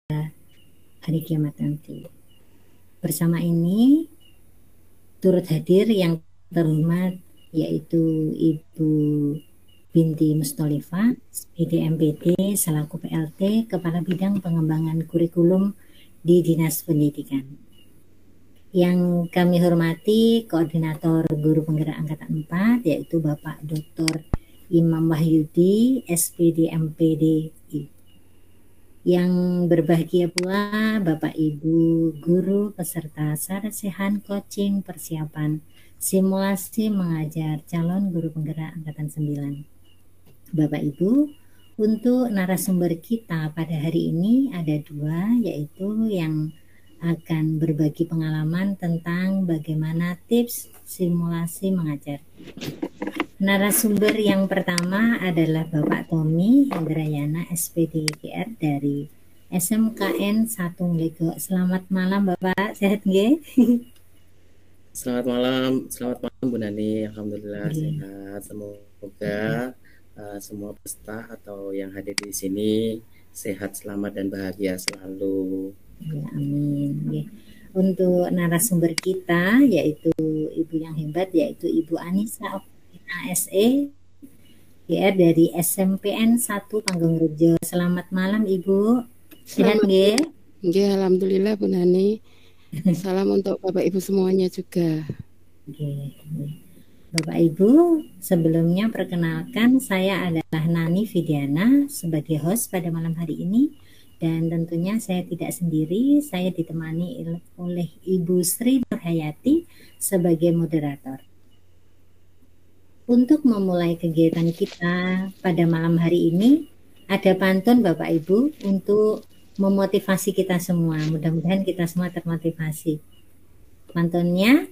hari kiamat nanti. Bersama ini turut hadir yang terhormat yaitu Ibu Binti Mustolifah, SPDMPD selaku PLT Kepala Bidang Pengembangan Kurikulum di Dinas Pendidikan. Yang kami hormati Koordinator Guru Penggerak Angkatan 4 yaitu Bapak Dr. Imam Wahyudi, SPD MPDI. Yang berbahagia pula Bapak Ibu Guru peserta Sarasehan Coaching Persiapan Simulasi Mengajar Calon Guru Penggerak Angkatan 9. Bapak Ibu, untuk narasumber kita pada hari ini ada dua, yaitu yang akan berbagi pengalaman tentang bagaimana tips simulasi mengajar. Narasumber yang pertama adalah Bapak Tommy Indrayana SPD GR dari SMKN 1 Lego. Selamat malam Bapak, sehat nggih? Selamat malam Bu Nani, alhamdulillah sehat. Semoga semua peserta atau yang hadir di sini sehat, selamat dan bahagia selalu. Ya, amin. Untuk narasumber kita yaitu ibu yang hebat yaitu Ibu Anissa ASE GR dari SMPN 1 Panggung-Rejo. Selamat malam Ibu. Sehat nggih? Nggih, alhamdulillah Bu Nani. Salam untuk Bapak Ibu semuanya juga. Bapak Ibu, sebelumnya perkenalkan saya adalah Nani Vidiana sebagai host pada malam hari ini. Dan tentunya saya tidak sendiri, saya ditemani oleh Ibu Sri Nurhayati sebagai moderator. Untuk memulai kegiatan kita pada malam hari ini, ada pantun Bapak Ibu untuk memotivasi kita semua. Mudah-mudahan kita semua termotivasi. Pantunnya,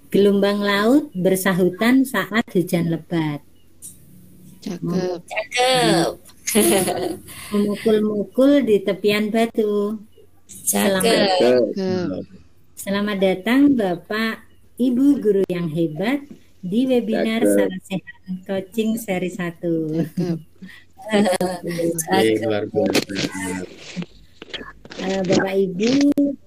gelombang laut bersahutan saat hujan lebat. Cakep. Memukul-mukul di tepian batu. Selamat datang Bapak Ibu guru yang hebat di webinar Sarasehan Coaching seri 1. Bapak Ibu,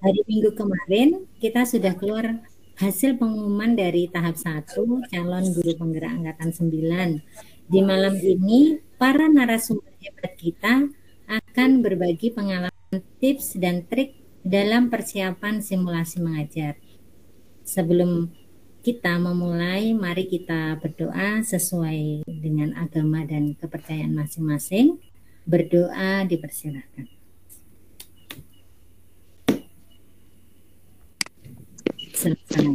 hari Minggu kemarin kita sudah keluar hasil pengumuman dari tahap 1 calon guru penggerak angkatan 9. Di malam ini para narasumber hebat kita akan berbagi pengalaman, tips dan trik dalam persiapan simulasi mengajar. Sebelum kita memulai, mari kita berdoa sesuai dengan agama dan kepercayaan masing-masing. Berdoa dipersilakan. Selesai.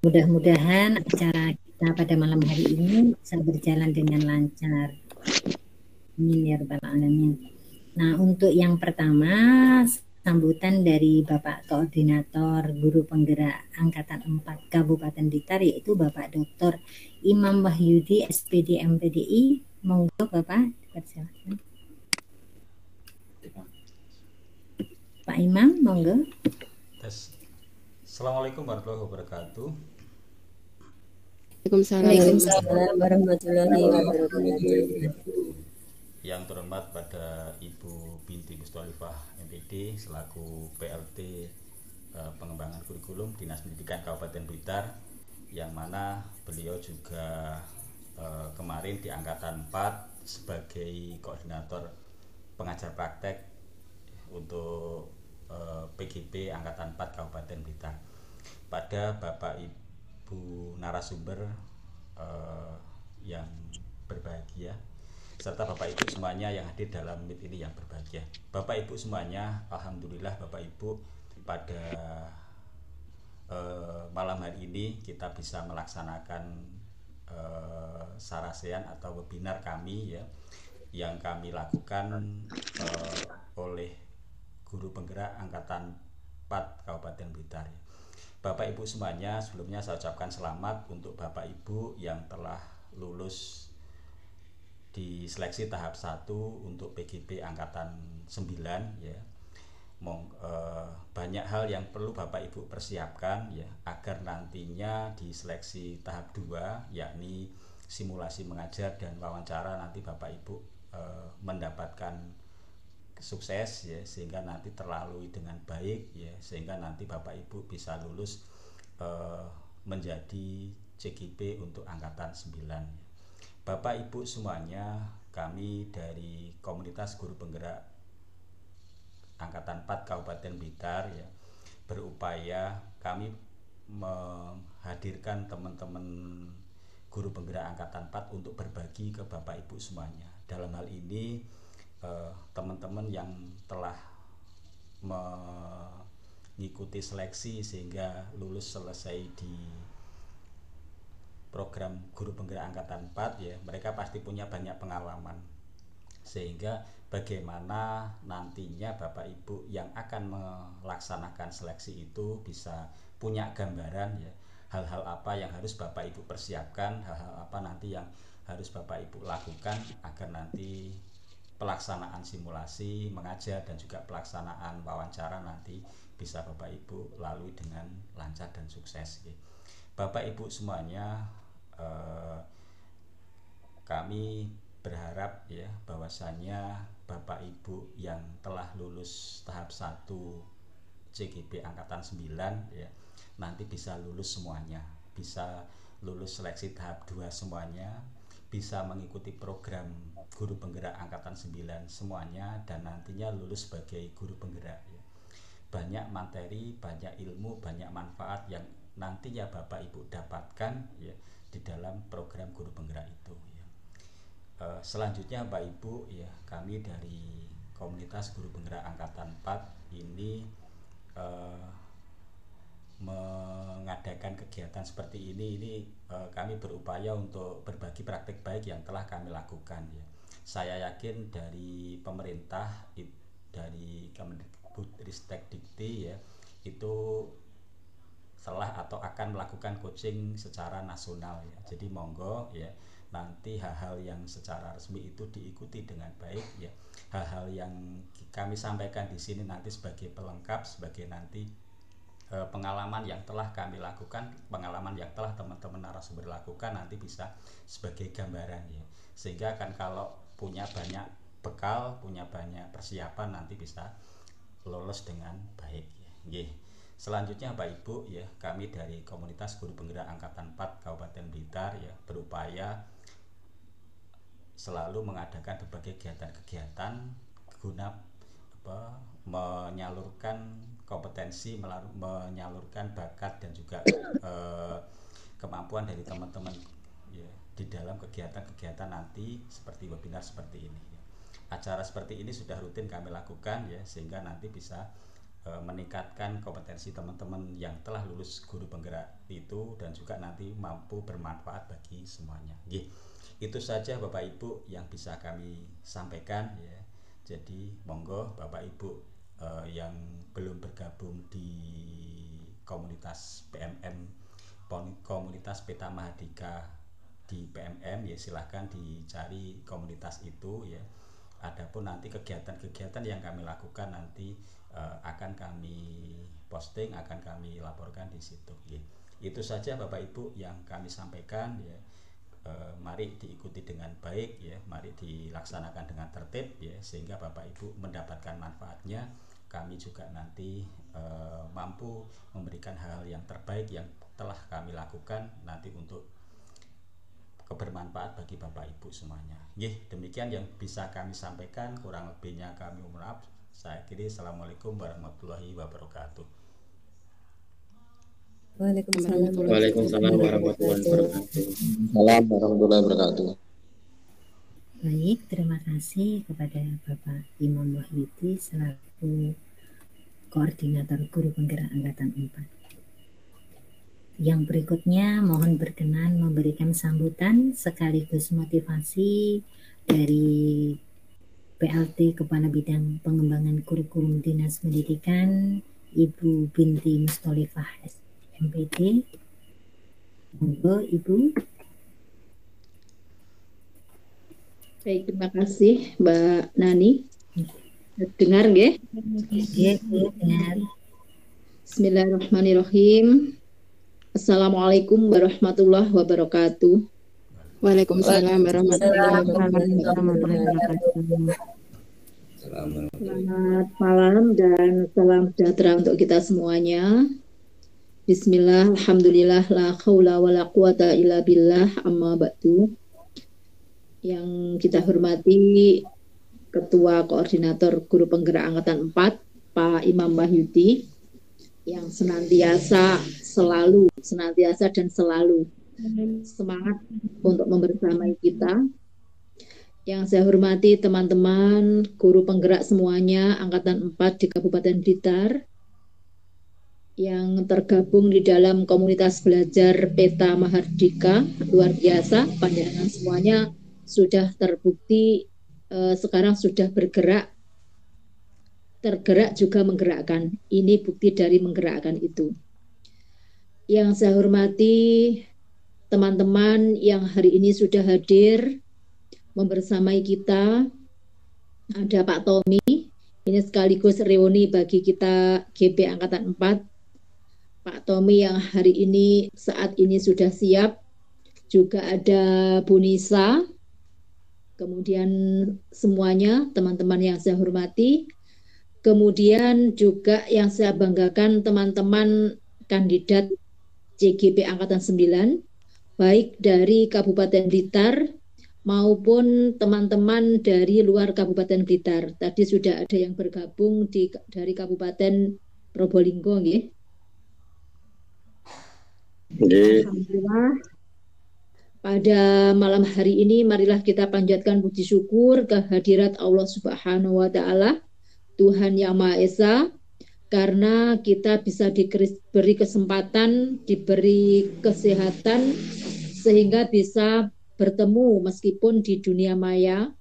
Mudah-mudahan acara kita pada malam hari ini bisa berjalan dengan lancar. Amin ya rabbal alamin. Nah, untuk yang pertama, sambutan dari Bapak Koordinator Guru Penggerak Angkatan 4 Kabupaten Blitar yaitu Bapak Dr. Imam Wahyudi SPD MPDI. Monggo Bapak, dipersilakan. Pak Imam, monggo. Assalamualaikum warahmatullahi wabarakatuh. Waalaikumsalam warahmatullahi wabarakatuh. Yang terhormat pada Ibu Binti Mustolifah MPD selaku PLT Pengembangan Kurikulum Dinas Pendidikan Kabupaten Blitar, yang mana beliau juga kemarin di Angkatan 4 sebagai koordinator pengajar praktek untuk PGP Angkatan 4 Kabupaten Blitar. Pada Bapak Ibu narasumber yang berbahagia, serta Bapak Ibu semuanya yang hadir dalam meet ini yang berbahagia. Bapak Ibu semuanya, alhamdulillah Bapak Ibu, pada malam hari ini kita bisa melaksanakan Sarasehan atau webinar kami ya, yang kami lakukan oleh Guru Penggerak Angkatan 4 Kabupaten Blitar. Bapak Ibu semuanya, sebelumnya saya ucapkan selamat untuk Bapak Ibu yang telah lulus di seleksi tahap 1 untuk PGP Angkatan 9 ya. Banyak hal yang perlu Bapak Ibu persiapkan ya, agar nantinya di seleksi tahap 2 yakni simulasi mengajar dan wawancara nanti Bapak Ibu mendapatkan sukses ya, sehingga nanti terlalui dengan baik ya, sehingga nanti Bapak Ibu bisa lulus menjadi CGP untuk angkatan 9. Bapak Ibu semuanya, kami dari komunitas guru penggerak angkatan 4 Kabupaten Blitar ya, berupaya kami menghadirkan teman-teman guru penggerak angkatan 4 untuk berbagi ke Bapak Ibu semuanya. Dalam hal ini teman-teman yang telah mengikuti seleksi sehingga lulus selesai di program guru penggerak angkatan 4 ya, mereka pasti punya banyak pengalaman, sehingga bagaimana nantinya Bapak Ibu yang akan melaksanakan seleksi itu bisa punya gambaran ya, hal-hal apa yang harus Bapak Ibu persiapkan, hal-hal apa nanti yang harus Bapak Ibu lakukan agar nanti pelaksanaan simulasi mengajar dan juga pelaksanaan wawancara nanti bisa Bapak Ibu lalui dengan lancar dan sukses ya. Bapak Ibu semuanya, kami berharap ya bahwasanya Bapak Ibu yang telah lulus tahap 1 CGP angkatan 9 ya, nanti bisa lulus semuanya, bisa lulus seleksi tahap 2 semuanya, bisa mengikuti program guru penggerak angkatan 9 semuanya, dan nantinya lulus sebagai guru penggerak ya. Banyak materi, banyak ilmu, banyak manfaat yang nantinya Bapak Ibu dapatkan ya di dalam program guru penggerak itu ya. Selanjutnya Bapak Ibu ya, kami dari komunitas guru penggerak angkatan 4 ini mengadakan kegiatan seperti ini kami berupaya untuk berbagi praktik baik yang telah kami lakukan ya. Saya yakin dari pemerintah, dari Kemendikbudristek Dikti ya, itu telah atau akan melakukan coaching secara nasional ya. Jadi monggo ya, nanti hal-hal yang secara resmi itu diikuti dengan baik ya. Hal-hal yang kami sampaikan di sini nanti sebagai pelengkap, sebagai nanti pengalaman yang telah kami lakukan, pengalaman yang telah teman-teman narasumber lakukan, nanti bisa sebagai gambaran ya. Sehingga kan kalau punya banyak bekal, punya banyak persiapan, nanti bisa lolos dengan baik ya. Nggih. Selanjutnya Bapak Ibu ya, kami dari komunitas guru penggerak angkatan 4 Kabupaten Blitar ya, berupaya selalu mengadakan berbagai kegiatan-kegiatan guna menyalurkan kompetensi, menyalurkan bakat dan juga kemampuan dari teman-teman ya, di dalam kegiatan-kegiatan nanti seperti webinar seperti ini ya. Acara seperti ini sudah rutin kami lakukan ya, sehingga nanti bisa meningkatkan kompetensi teman-teman yang telah lulus guru penggerak itu, dan juga nanti mampu bermanfaat bagi semuanya. Itu saja Bapak Ibu yang bisa kami sampaikan ya. Jadi monggo Bapak Ibu yang belum bergabung di komunitas PMM, komunitas Peta Mahardika di PMM ya, silahkan dicari komunitas itu ya. Adapun nanti kegiatan-kegiatan yang kami lakukan nanti akan kami posting, akan kami laporkan di situ ya. Itu saja Bapak Ibu yang kami sampaikan ya. Mari diikuti dengan baik ya, mari dilaksanakan dengan tertib ya, sehingga Bapak Ibu mendapatkan manfaatnya. Kami juga nanti mampu memberikan hal yang terbaik yang telah kami lakukan nanti untuk kebermanfaat bagi Bapak Ibu semuanya. Demikian yang bisa kami sampaikan, kurang lebihnya kami mohon maaf. Saya akhiri. Assalamualaikum warahmatullahi wabarakatuh. Waalaikumsalam warahmatullahi wabarakatuh. Salam warahmatullahi wabarakatuh. Baik, terima kasih kepada Bapak Imam Wahyudi selaku Koordinator Guru Penggerak Angkatan 4. Yang berikutnya mohon berkenan memberikan sambutan sekaligus motivasi dari PLT Kepala Bidang Pengembangan Kurikulum Dinas Pendidikan Ibu Binti Mustolifah MPD. Monggo Ibu. Baik, terima kasih Mbak Nani. Dengar nggih? Nggih, dengar. Bismillahirrahmanirrahim. Assalamualaikum warahmatullahi wabarakatuh. Waalaikumsalam warahmatullahi wabarakatuh. Selamat malam dan salam sejahtera untuk kita semuanya. Bismillah, alhamdulillah, la khawla wa la quwata illa billah, amma ba'du. Yang kita hormati Ketua Koordinator Guru Penggerak Angkatan 4, Pak Imam Wahyudi, yang senantiasa dan selalu semangat untuk membersamai kita. Yang saya hormati teman-teman guru penggerak semuanya Angkatan 4 di Kabupaten Blitar yang tergabung di dalam komunitas belajar Peta Mahardika, luar biasa, panjenengan semuanya sudah terbukti sekarang sudah tergerak juga menggerakkan. Ini bukti dari menggerakkan itu. Yang saya hormati teman-teman yang hari ini sudah hadir membersamai kita, ada Pak Tommy, ini sekaligus reuni bagi kita GP Angkatan 4. Pak Tommy yang hari ini saat ini sudah siap, juga ada Bu Nisa, kemudian semuanya teman-teman yang saya hormati, kemudian juga yang saya banggakan teman-teman kandidat CGP Angkatan 9, baik dari Kabupaten Blitar maupun teman-teman dari luar Kabupaten Blitar. Tadi sudah ada yang bergabung dari Kabupaten Probolinggo, nggih. Alhamdulillah. Pada malam hari ini marilah kita panjatkan puji syukur kehadirat Allah Subhanahu wa taala, Tuhan Yang Maha Esa, karena kita bisa diberi kesempatan, diberi kesehatan sehingga bisa bertemu meskipun di dunia maya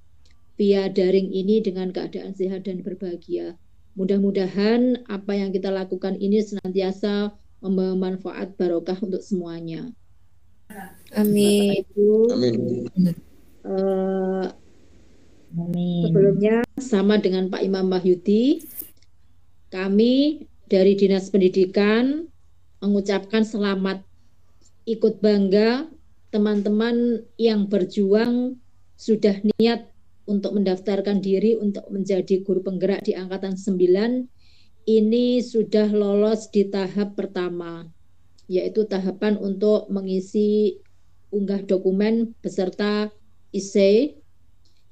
via daring ini dengan keadaan sehat dan berbahagia. Mudah-mudahan apa yang kita lakukan ini senantiasa membawa manfaat barokah untuk semuanya. Amin. Amin. Sebelumnya sama dengan Pak Imam Wahyudi, kami dari Dinas Pendidikan mengucapkan selamat, ikut bangga teman-teman yang berjuang sudah niat untuk mendaftarkan diri untuk menjadi guru penggerak di Angkatan 9, ini sudah lolos di tahap pertama, yaitu tahapan untuk mengisi unggah dokumen beserta essay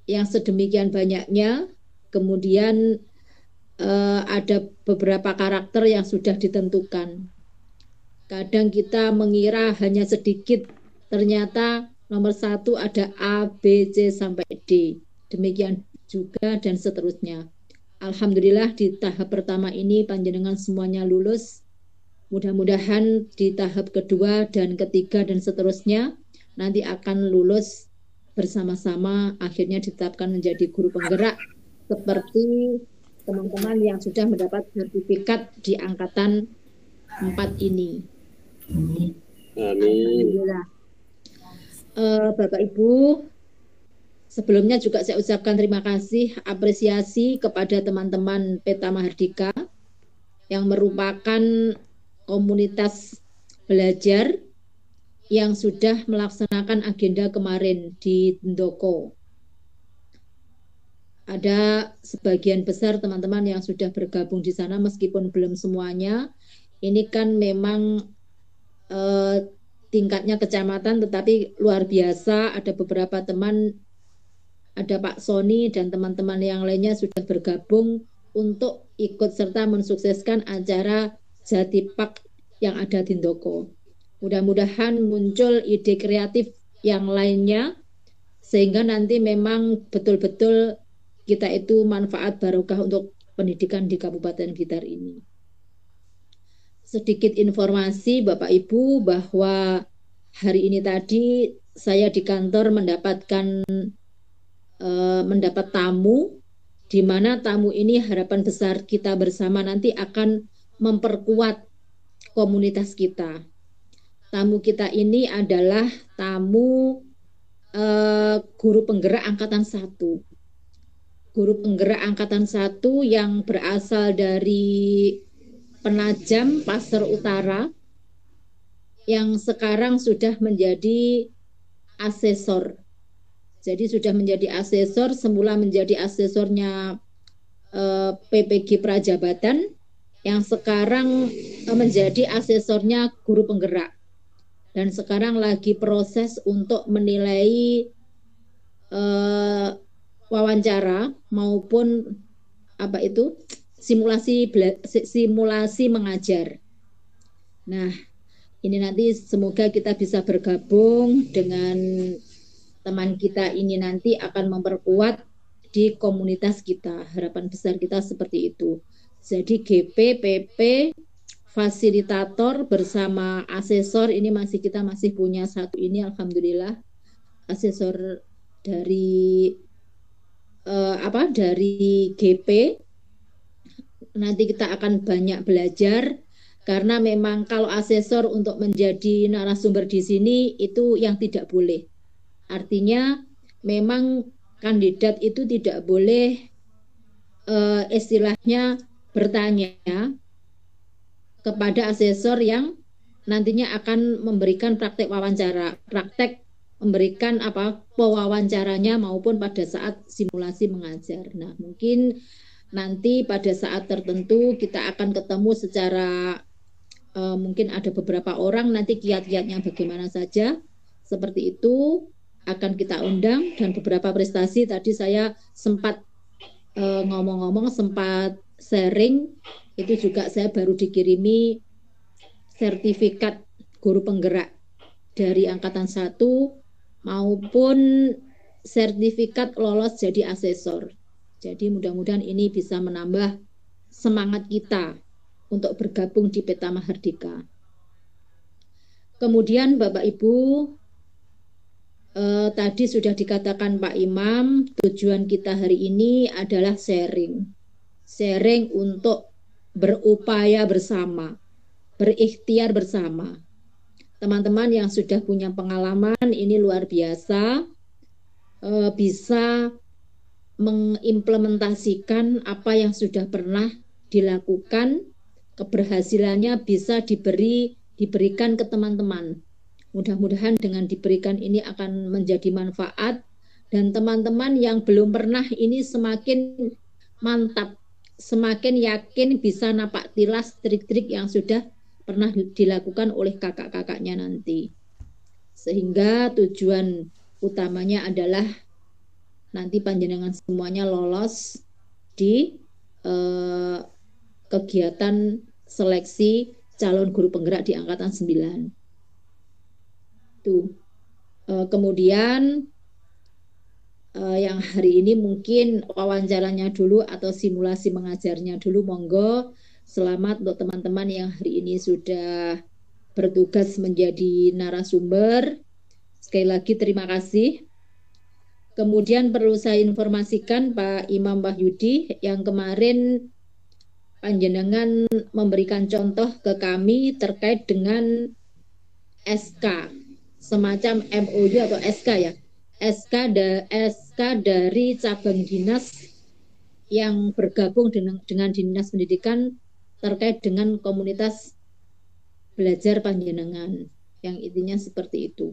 yang sedemikian banyaknya. Kemudian ada beberapa karakter yang sudah ditentukan. Kadang kita mengira hanya sedikit, ternyata nomor 1 ada A, B, C, sampai D. Demikian juga dan seterusnya. Alhamdulillah di tahap pertama ini panjenengan semuanya lulus. Mudah-mudahan di tahap kedua dan ketiga dan seterusnya nanti akan lulus bersama-sama, akhirnya ditetapkan menjadi guru penggerak seperti teman-teman yang sudah mendapat sertifikat di Angkatan 4 ini. Amin. Alhamdulillah. Bapak Ibu, sebelumnya juga saya ucapkan terima kasih, apresiasi kepada teman-teman Peta Mahardika yang merupakan komunitas belajar yang sudah melaksanakan agenda kemarin di Ndoko. Ada sebagian besar teman-teman yang sudah bergabung di sana meskipun belum semuanya. Ini kan memang tingkatnya kecamatan, tetapi luar biasa, ada beberapa teman, ada Pak Sony dan teman-teman yang lainnya sudah bergabung untuk ikut serta mensukseskan acara Jatipak yang ada di Ndoko. Mudah-mudahan muncul ide kreatif yang lainnya sehingga nanti memang betul-betul kita itu manfaat barokah untuk pendidikan di Kabupaten Blitar ini. Sedikit informasi Bapak Ibu bahwa hari ini tadi saya di kantor mendapat tamu, di mana tamu ini harapan besar kita bersama nanti akan memperkuat komunitas kita. Tamu kita ini adalah tamu guru penggerak Angkatan 1. Guru penggerak Angkatan 1 yang berasal dari Penajam, Pasir Utara, yang sekarang sudah menjadi asesor. Jadi sudah menjadi asesor, semula menjadi asesornya PPG Prajabatan yang sekarang menjadi asesornya guru penggerak dan sekarang lagi proses untuk menilai wawancara maupun simulasi mengajar. Nah, ini nanti semoga kita bisa bergabung dengan teman kita ini, nanti akan memperkuat di komunitas kita. Harapan besar kita seperti itu. Jadi GP, PP, fasilitator bersama asesor ini kita masih punya satu ini, alhamdulillah, asesor dari dari GP. Nanti kita akan banyak belajar karena memang kalau asesor untuk menjadi narasumber di sini itu yang tidak boleh. Artinya memang kandidat itu tidak boleh istilahnya bertanya kepada asesor yang nantinya akan memberikan praktek wawancara, memberikan pewawancaranya maupun pada saat simulasi mengajar. Nah, mungkin nanti pada saat tertentu kita akan ketemu secara mungkin ada beberapa orang, nanti kiat-kiatnya bagaimana saja seperti itu akan kita undang. Dan beberapa prestasi tadi saya sempat sempat sharing, itu juga saya baru dikirimi sertifikat guru penggerak dari angkatan 1 maupun sertifikat lolos jadi asesor. Jadi mudah-mudahan ini bisa menambah semangat kita untuk bergabung di Peta Mahardika. Kemudian Bapak Ibu, tadi sudah dikatakan Pak Imam, tujuan kita hari ini adalah sharing untuk berupaya bersama, berikhtiar bersama. Teman-teman yang sudah punya pengalaman ini luar biasa, bisa mengimplementasikan apa yang sudah pernah dilakukan, keberhasilannya bisa diberikan ke teman-teman. Mudah-mudahan dengan diberikan ini akan menjadi manfaat, dan teman-teman yang belum pernah ini semakin mantap, semakin yakin bisa napak tilas trik-trik yang sudah pernah dilakukan oleh kakak-kakaknya nanti. Sehingga tujuan utamanya adalah nanti panjenengan semuanya lolos di kegiatan seleksi calon guru penggerak di angkatan 9. Kemudian yang hari ini mungkin wawancaranya dulu atau simulasi mengajarnya dulu, monggo. Selamat untuk teman-teman yang hari ini sudah bertugas menjadi narasumber. Sekali lagi terima kasih. Kemudian perlu saya informasikan Pak Imam Wahyudi, yang kemarin panjenengan memberikan contoh ke kami terkait dengan SK, semacam MOU atau SK ya, SK dari cabang dinas yang bergabung dengan dinas pendidikan terkait dengan komunitas belajar panjenengan, yang intinya seperti itu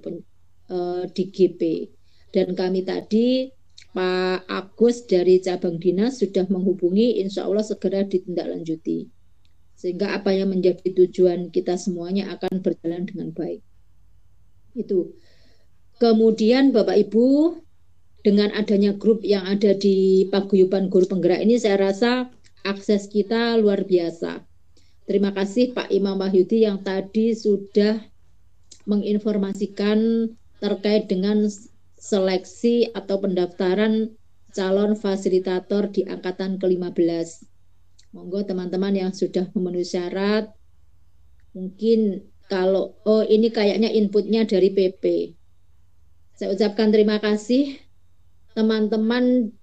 di GP. Dan kami tadi Pak Agus dari cabang dinas sudah menghubungi, insya Allah segera ditindaklanjuti, sehingga apa yang menjadi tujuan kita semuanya akan berjalan dengan baik. Itu. Kemudian Bapak Ibu, dengan adanya grup yang ada di Paguyuban Guru Penggerak ini, saya rasa akses kita luar biasa. Terima kasih Pak Imam Wahyudi yang tadi sudah menginformasikan terkait dengan seleksi atau pendaftaran calon fasilitator di angkatan ke-15. Monggo teman-teman yang sudah memenuhi syarat, mungkin kalau ini kayaknya inputnya dari PP. Saya ucapkan terima kasih teman-teman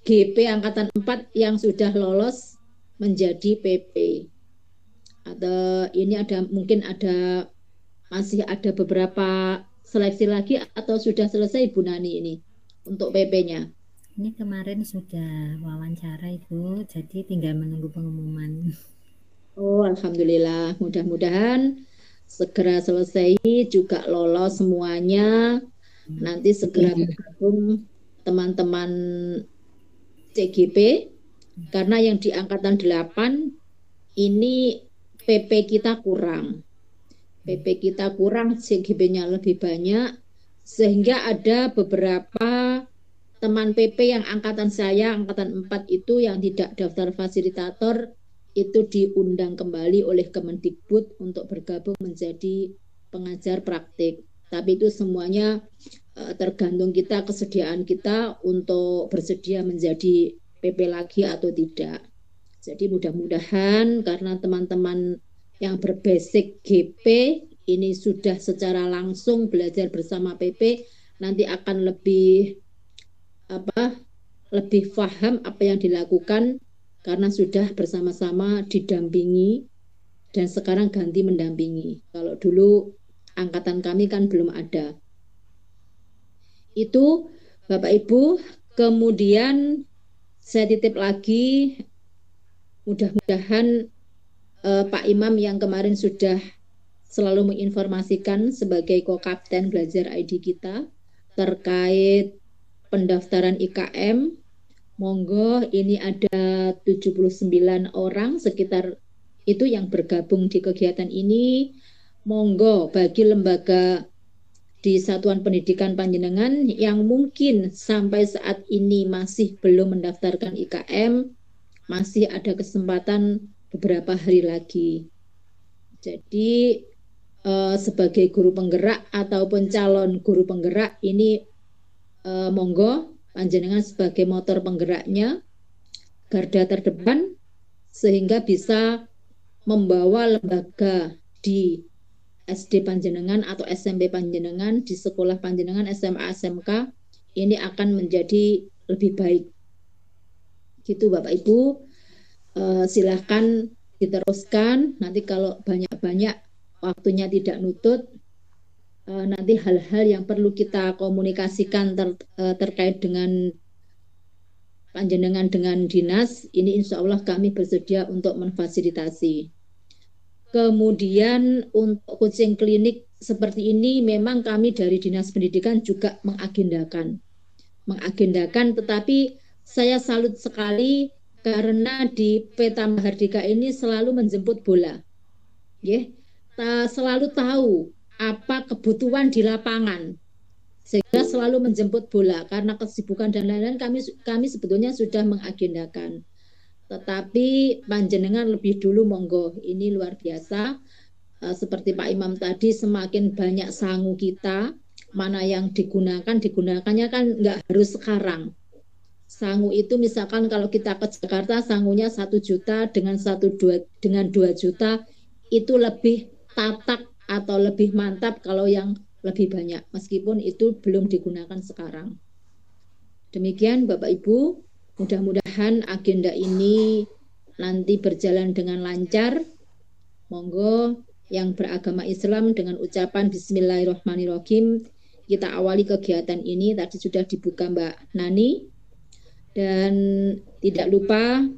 GP angkatan 4 yang sudah lolos menjadi PP. Atau ini masih ada beberapa seleksi lagi atau sudah selesai Ibu Nani ini untuk PP-nya? Ini kemarin sudah wawancara Ibu, jadi tinggal menunggu pengumuman. Oh, alhamdulillah, mudah-mudahan segera selesai juga lolos semuanya. Nanti segera bergabung teman-teman CGP Karena yang di angkatan 8 ini PP kita kurang. PP kita kurang, CGB-nya lebih banyak, sehingga ada beberapa teman PP yang angkatan saya, angkatan 4 itu yang tidak daftar fasilitator, itu diundang kembali oleh Kemendikbud untuk bergabung menjadi pengajar praktik. Tapi itu semuanya tergantung kita, kesediaan kita untuk bersedia menjadi PP lagi atau tidak. Jadi mudah-mudahan karena teman-teman yang berbasic GP ini sudah secara langsung belajar bersama PP, nanti akan lebih paham apa yang dilakukan karena sudah bersama-sama didampingi dan sekarang ganti mendampingi. Kalau dulu angkatan kami kan belum ada. Itu Bapak Ibu, kemudian saya titip lagi, mudah-mudahan Pak Imam yang kemarin sudah selalu menginformasikan sebagai co-kapten belajar ID kita terkait pendaftaran IKM. Monggo, ini ada 79 orang sekitar itu yang bergabung di kegiatan ini. Monggo bagi lembaga di Satuan Pendidikan Panjenengan yang mungkin sampai saat ini masih belum mendaftarkan IKM, masih ada kesempatan beberapa hari lagi. Jadi sebagai guru penggerak ataupun calon guru penggerak ini monggo panjenengan sebagai motor penggeraknya, garda terdepan, sehingga bisa membawa lembaga di SD panjenengan atau SMP panjenengan, di sekolah panjenengan, SMA, SMK, ini akan menjadi lebih baik. Gitu Bapak Ibu, silahkan diteruskan, nanti kalau banyak-banyak waktunya tidak nutut, nanti hal-hal yang perlu kita komunikasikan terkait dengan panjenengan dengan dinas, ini insya Allah kami bersedia untuk memfasilitasi. Kemudian untuk coaching klinik seperti ini memang kami dari Dinas Pendidikan juga mengagendakan, tetapi saya salut sekali karena di Peta Mahardika ini selalu menjemput bola, selalu tahu apa kebutuhan di lapangan, sehingga selalu menjemput bola. Karena kesibukan dan lain-lain kami sebetulnya sudah mengagendakan. Tetapi panjenengan lebih dulu monggo, ini luar biasa. Seperti Pak Imam tadi, semakin banyak sangu kita, mana yang digunakannya kan nggak harus sekarang. Sangu itu misalkan kalau kita ke Jakarta sangunya 1 juta dengan 2 juta itu lebih tatak atau lebih mantap kalau yang lebih banyak, meskipun itu belum digunakan sekarang. Demikian Bapak Ibu. Mudah-mudahan agenda ini nanti berjalan dengan lancar. Monggo yang beragama Islam dengan ucapan Bismillahirrahmanirrahim kita awali kegiatan ini. Tadi sudah dibuka Mbak Nani. Dan tidak lupa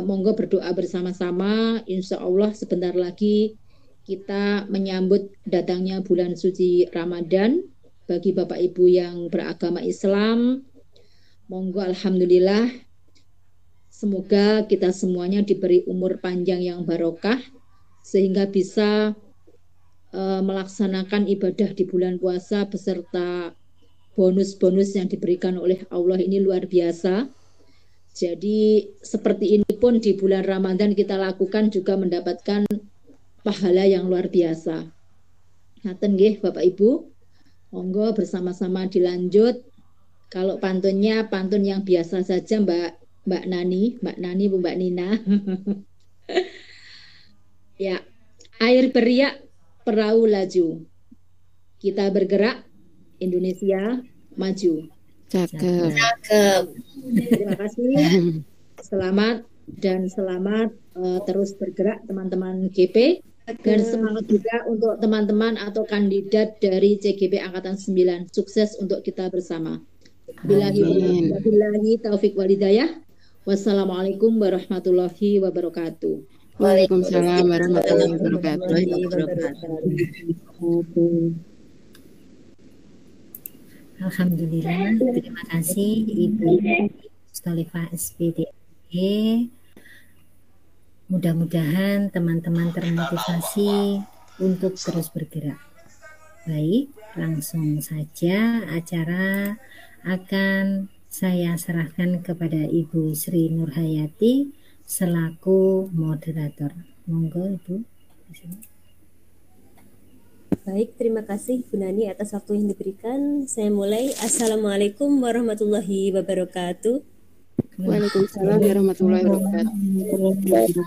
monggo berdoa bersama-sama. Insya Allah sebentar lagi kita menyambut datangnya bulan suci Ramadan. Bagi Bapak Ibu yang beragama Islam, monggo alhamdulillah, semoga kita semuanya diberi umur panjang yang barokah sehingga bisa melaksanakan ibadah di bulan puasa beserta bonus-bonus yang diberikan oleh Allah ini luar biasa. Jadi seperti ini pun di bulan Ramadan kita lakukan juga mendapatkan pahala yang luar biasa. Ngaten nggih Bapak Ibu, monggo bersama-sama dilanjut. Kalau pantunnya pantun yang biasa saja Mbak Nani Bu Mbak Nina. Ya, air beriak, perahu laju. Kita bergerak, Indonesia maju. Cakep. Terima kasih. Selamat terus bergerak teman-teman GP. Dan semangat juga untuk teman-teman atau kandidat dari CGP Angkatan 9. Sukses untuk kita bersama. Billahi taufiq walhidayah. Wassalamualaikum warahmatullahi wabarakatuh. Waalaikumsalam warahmatullahi wabarakatuh. Alhamdulillah, terima kasih Ibu Mustalifah SPD. Mudah-mudahan teman-teman termotivasi untuk terus bergerak. Baik, langsung saja acara akan saya serahkan kepada Ibu Sri Nurhayati selaku moderator. Monggo Ibu. Baik, terima kasih Bu Nani atas waktu yang diberikan. Saya mulai. Assalamualaikum warahmatullahi wabarakatuh. Waalaikumsalam warahmatullahi wabarakatuh.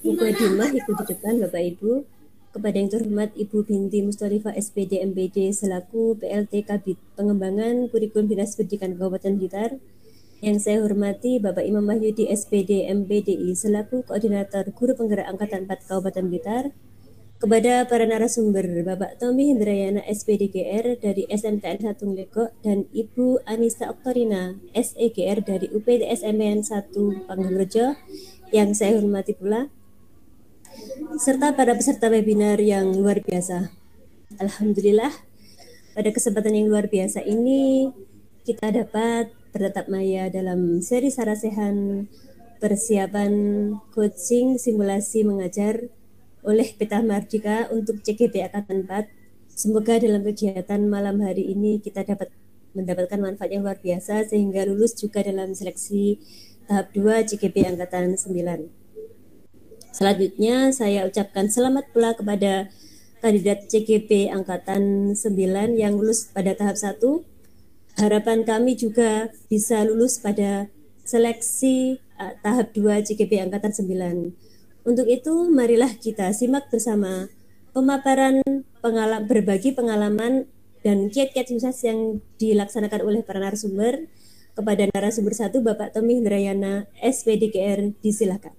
Buku Dimah ikut di depan Bapak Ibu. Kepada yang terhormat Ibu Binti Mustalifah SPD MPD selaku PLT Kabid Pengembangan Kurikulum Dinas Pendidikan Kabupaten Blitar. Yang saya hormati Bapak Imam Wahyudi SPD MPDI selaku Koordinator Guru Penggerak Angkatan 4 Kabupaten Blitar. Kepada para narasumber Bapak Tommy Hindrayana SPDGR dari SMTN 1 Legok dan Ibu Anissa Oktorina SEGR dari UPTSMN 1 Panggung yang saya hormati pula, serta para peserta webinar yang luar biasa. Alhamdulillah, pada kesempatan yang luar biasa ini kita dapat bertatap maya dalam seri Sarasehan persiapan coaching simulasi mengajar oleh Peta Mardika untuk CGP Angkatan 4. Semoga dalam kegiatan malam hari ini kita dapat mendapatkan manfaat yang luar biasa sehingga lulus juga dalam seleksi tahap 2 CGP Angkatan 9. Selanjutnya saya ucapkan selamat pula kepada kandidat CGP Angkatan 9 yang lulus pada tahap 1. Harapan kami juga bisa lulus pada seleksi tahap 2 CGP Angkatan 9. Untuk itu, marilah kita simak bersama pemaparan berbagi pengalaman dan kiat-kiat sukses yang dilaksanakan oleh para narasumber. Kepada narasumber 1, Bapak Tommy Hindrayana, SPDGR, disilakan.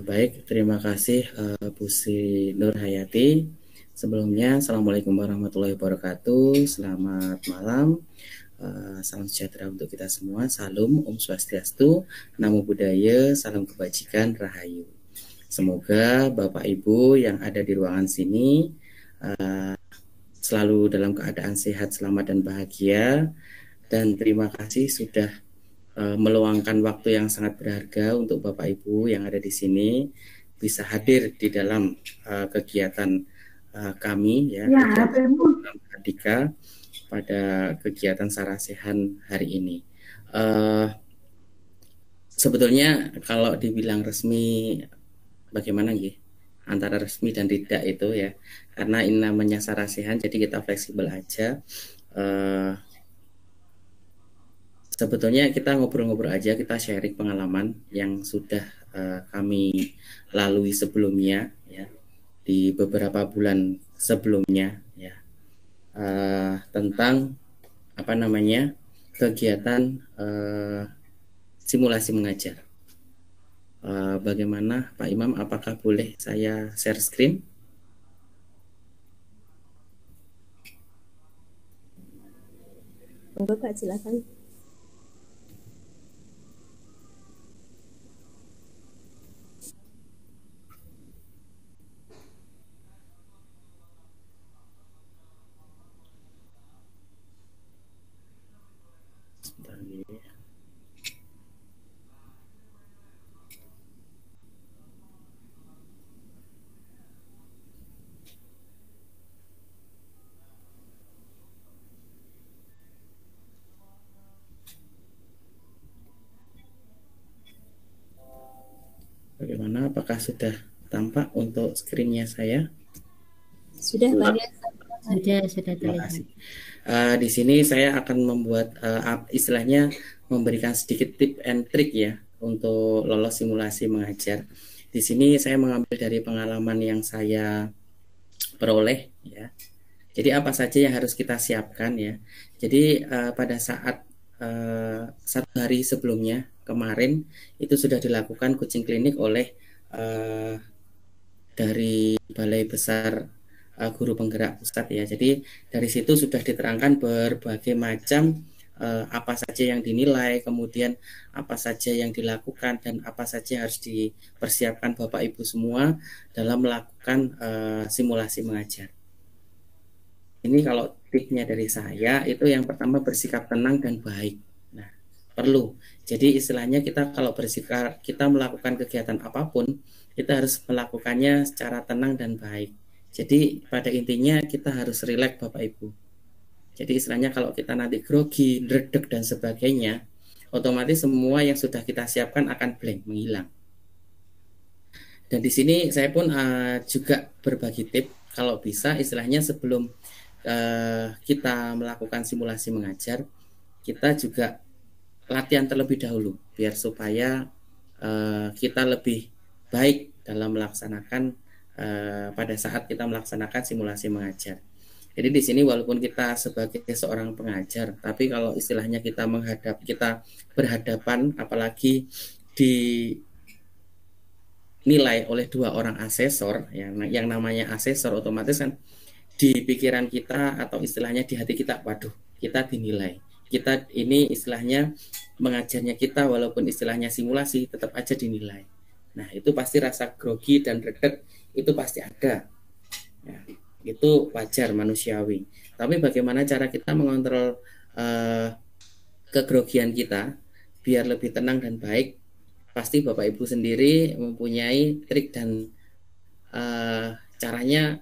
Baik, terima kasih Bu Sri Nurhayati. Sebelumnya, Assalamualaikum warahmatullahi wabarakatuh. Selamat malam. Salam sejahtera untuk kita semua. Salam Om Swastiastu, Namo Buddhaya, salam kebajikan, Rahayu. Semoga Bapak Ibu yang ada di ruangan sini selalu dalam keadaan sehat, selamat dan bahagia. Dan terima kasih sudah meluangkan waktu yang sangat berharga untuk Bapak Ibu yang ada di sini bisa hadir di dalam kegiatan kami ya, kegiatan Mardika pada kegiatan Sarasehan hari ini. Sebetulnya kalau dibilang resmi bagaimana nggih? Antara resmi dan tidak itu ya. Karena ini namanya Sarasehan jadi kita fleksibel aja. Sebetulnya kita ngobrol-ngobrol aja, kita sharing pengalaman yang sudah kami lalui sebelumnya ya. Di beberapa bulan sebelumnya ya. Tentang kegiatan simulasi mengajar. Bagaimana Pak Imam, apakah boleh saya share screen? Monggo Pak, silakan. Bagaimana? Apakah sudah tampak untuk screen-nya saya? Sudah Pak. Sudah Terima kasih. Di sini saya akan membuat istilahnya memberikan sedikit tip and trick ya untuk lolos simulasi mengajar. Di sini saya mengambil dari pengalaman yang saya peroleh ya. Jadi apa saja yang harus kita siapkan ya. Jadi pada saat 1 hari sebelumnya kemarin itu sudah dilakukan coaching klinik oleh dari Balai Besar Guru Penggerak Pusat ya. Jadi dari situ sudah diterangkan berbagai macam apa saja yang dinilai, kemudian apa saja yang dilakukan dan apa saja harus dipersiapkan Bapak Ibu semua dalam melakukan simulasi mengajar. ini kalau tipsnya dari saya itu yang pertama bersikap tenang dan baik. Nah, perlu. Jadi istilahnya kita kalau bersikap, kita melakukan kegiatan apapun, kita harus melakukannya secara tenang dan baik. Jadi pada intinya kita harus rileks Bapak Ibu. Jadi istilahnya kalau kita nanti grogi, dredeg dan sebagainya, otomatis semua yang sudah kita siapkan akan blank, menghilang. Dan di sini saya pun juga berbagi tips kalau bisa istilahnya sebelum kita melakukan simulasi mengajar, kita juga latihan terlebih dahulu biar supaya kita lebih baik dalam melaksanakan pada saat kita melaksanakan simulasi mengajar. Jadi di sini walaupun kita sebagai seorang pengajar, tapi kalau istilahnya kita berhadapan, apalagi dinilai oleh dua orang asesor, yang namanya asesor, otomatis kan di pikiran kita atau istilahnya di hati kita, waduh, kita dinilai. Kita ini istilahnya mengajarnya kita walaupun istilahnya simulasi tetap aja dinilai. Nah itu pasti rasa grogi dan redek itu pasti ada. Ya, itu wajar manusiawi. Tapi bagaimana cara kita mengontrol kegrogian kita biar lebih tenang dan baik? Pasti Bapak Ibu sendiri mempunyai trik dan caranya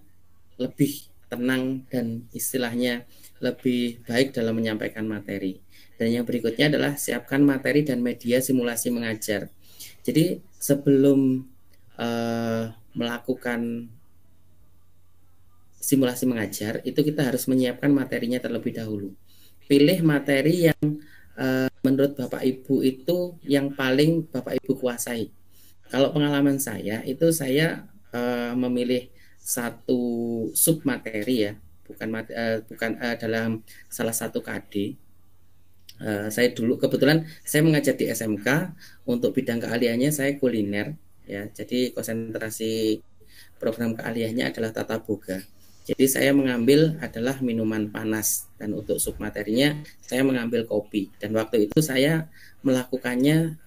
lebih tenang dan istilahnya lebih baik dalam menyampaikan materi. Dan yang berikutnya adalah siapkan materi dan media simulasi mengajar. Jadi sebelum melakukan simulasi mengajar itu kita harus menyiapkan materinya terlebih dahulu. Pilih materi yang menurut Bapak Ibu itu yang paling Bapak Ibu kuasai. Kalau pengalaman saya itu saya memilih satu sub materi ya, bukan dalam salah satu KD. Saya dulu kebetulan saya mengajar di SMK, untuk bidang keahliannya saya kuliner ya. Jadi konsentrasi program keahliannya adalah tata boga. Jadi saya mengambil adalah minuman panas dan untuk submaterinya saya mengambil kopi, dan waktu itu saya melakukannya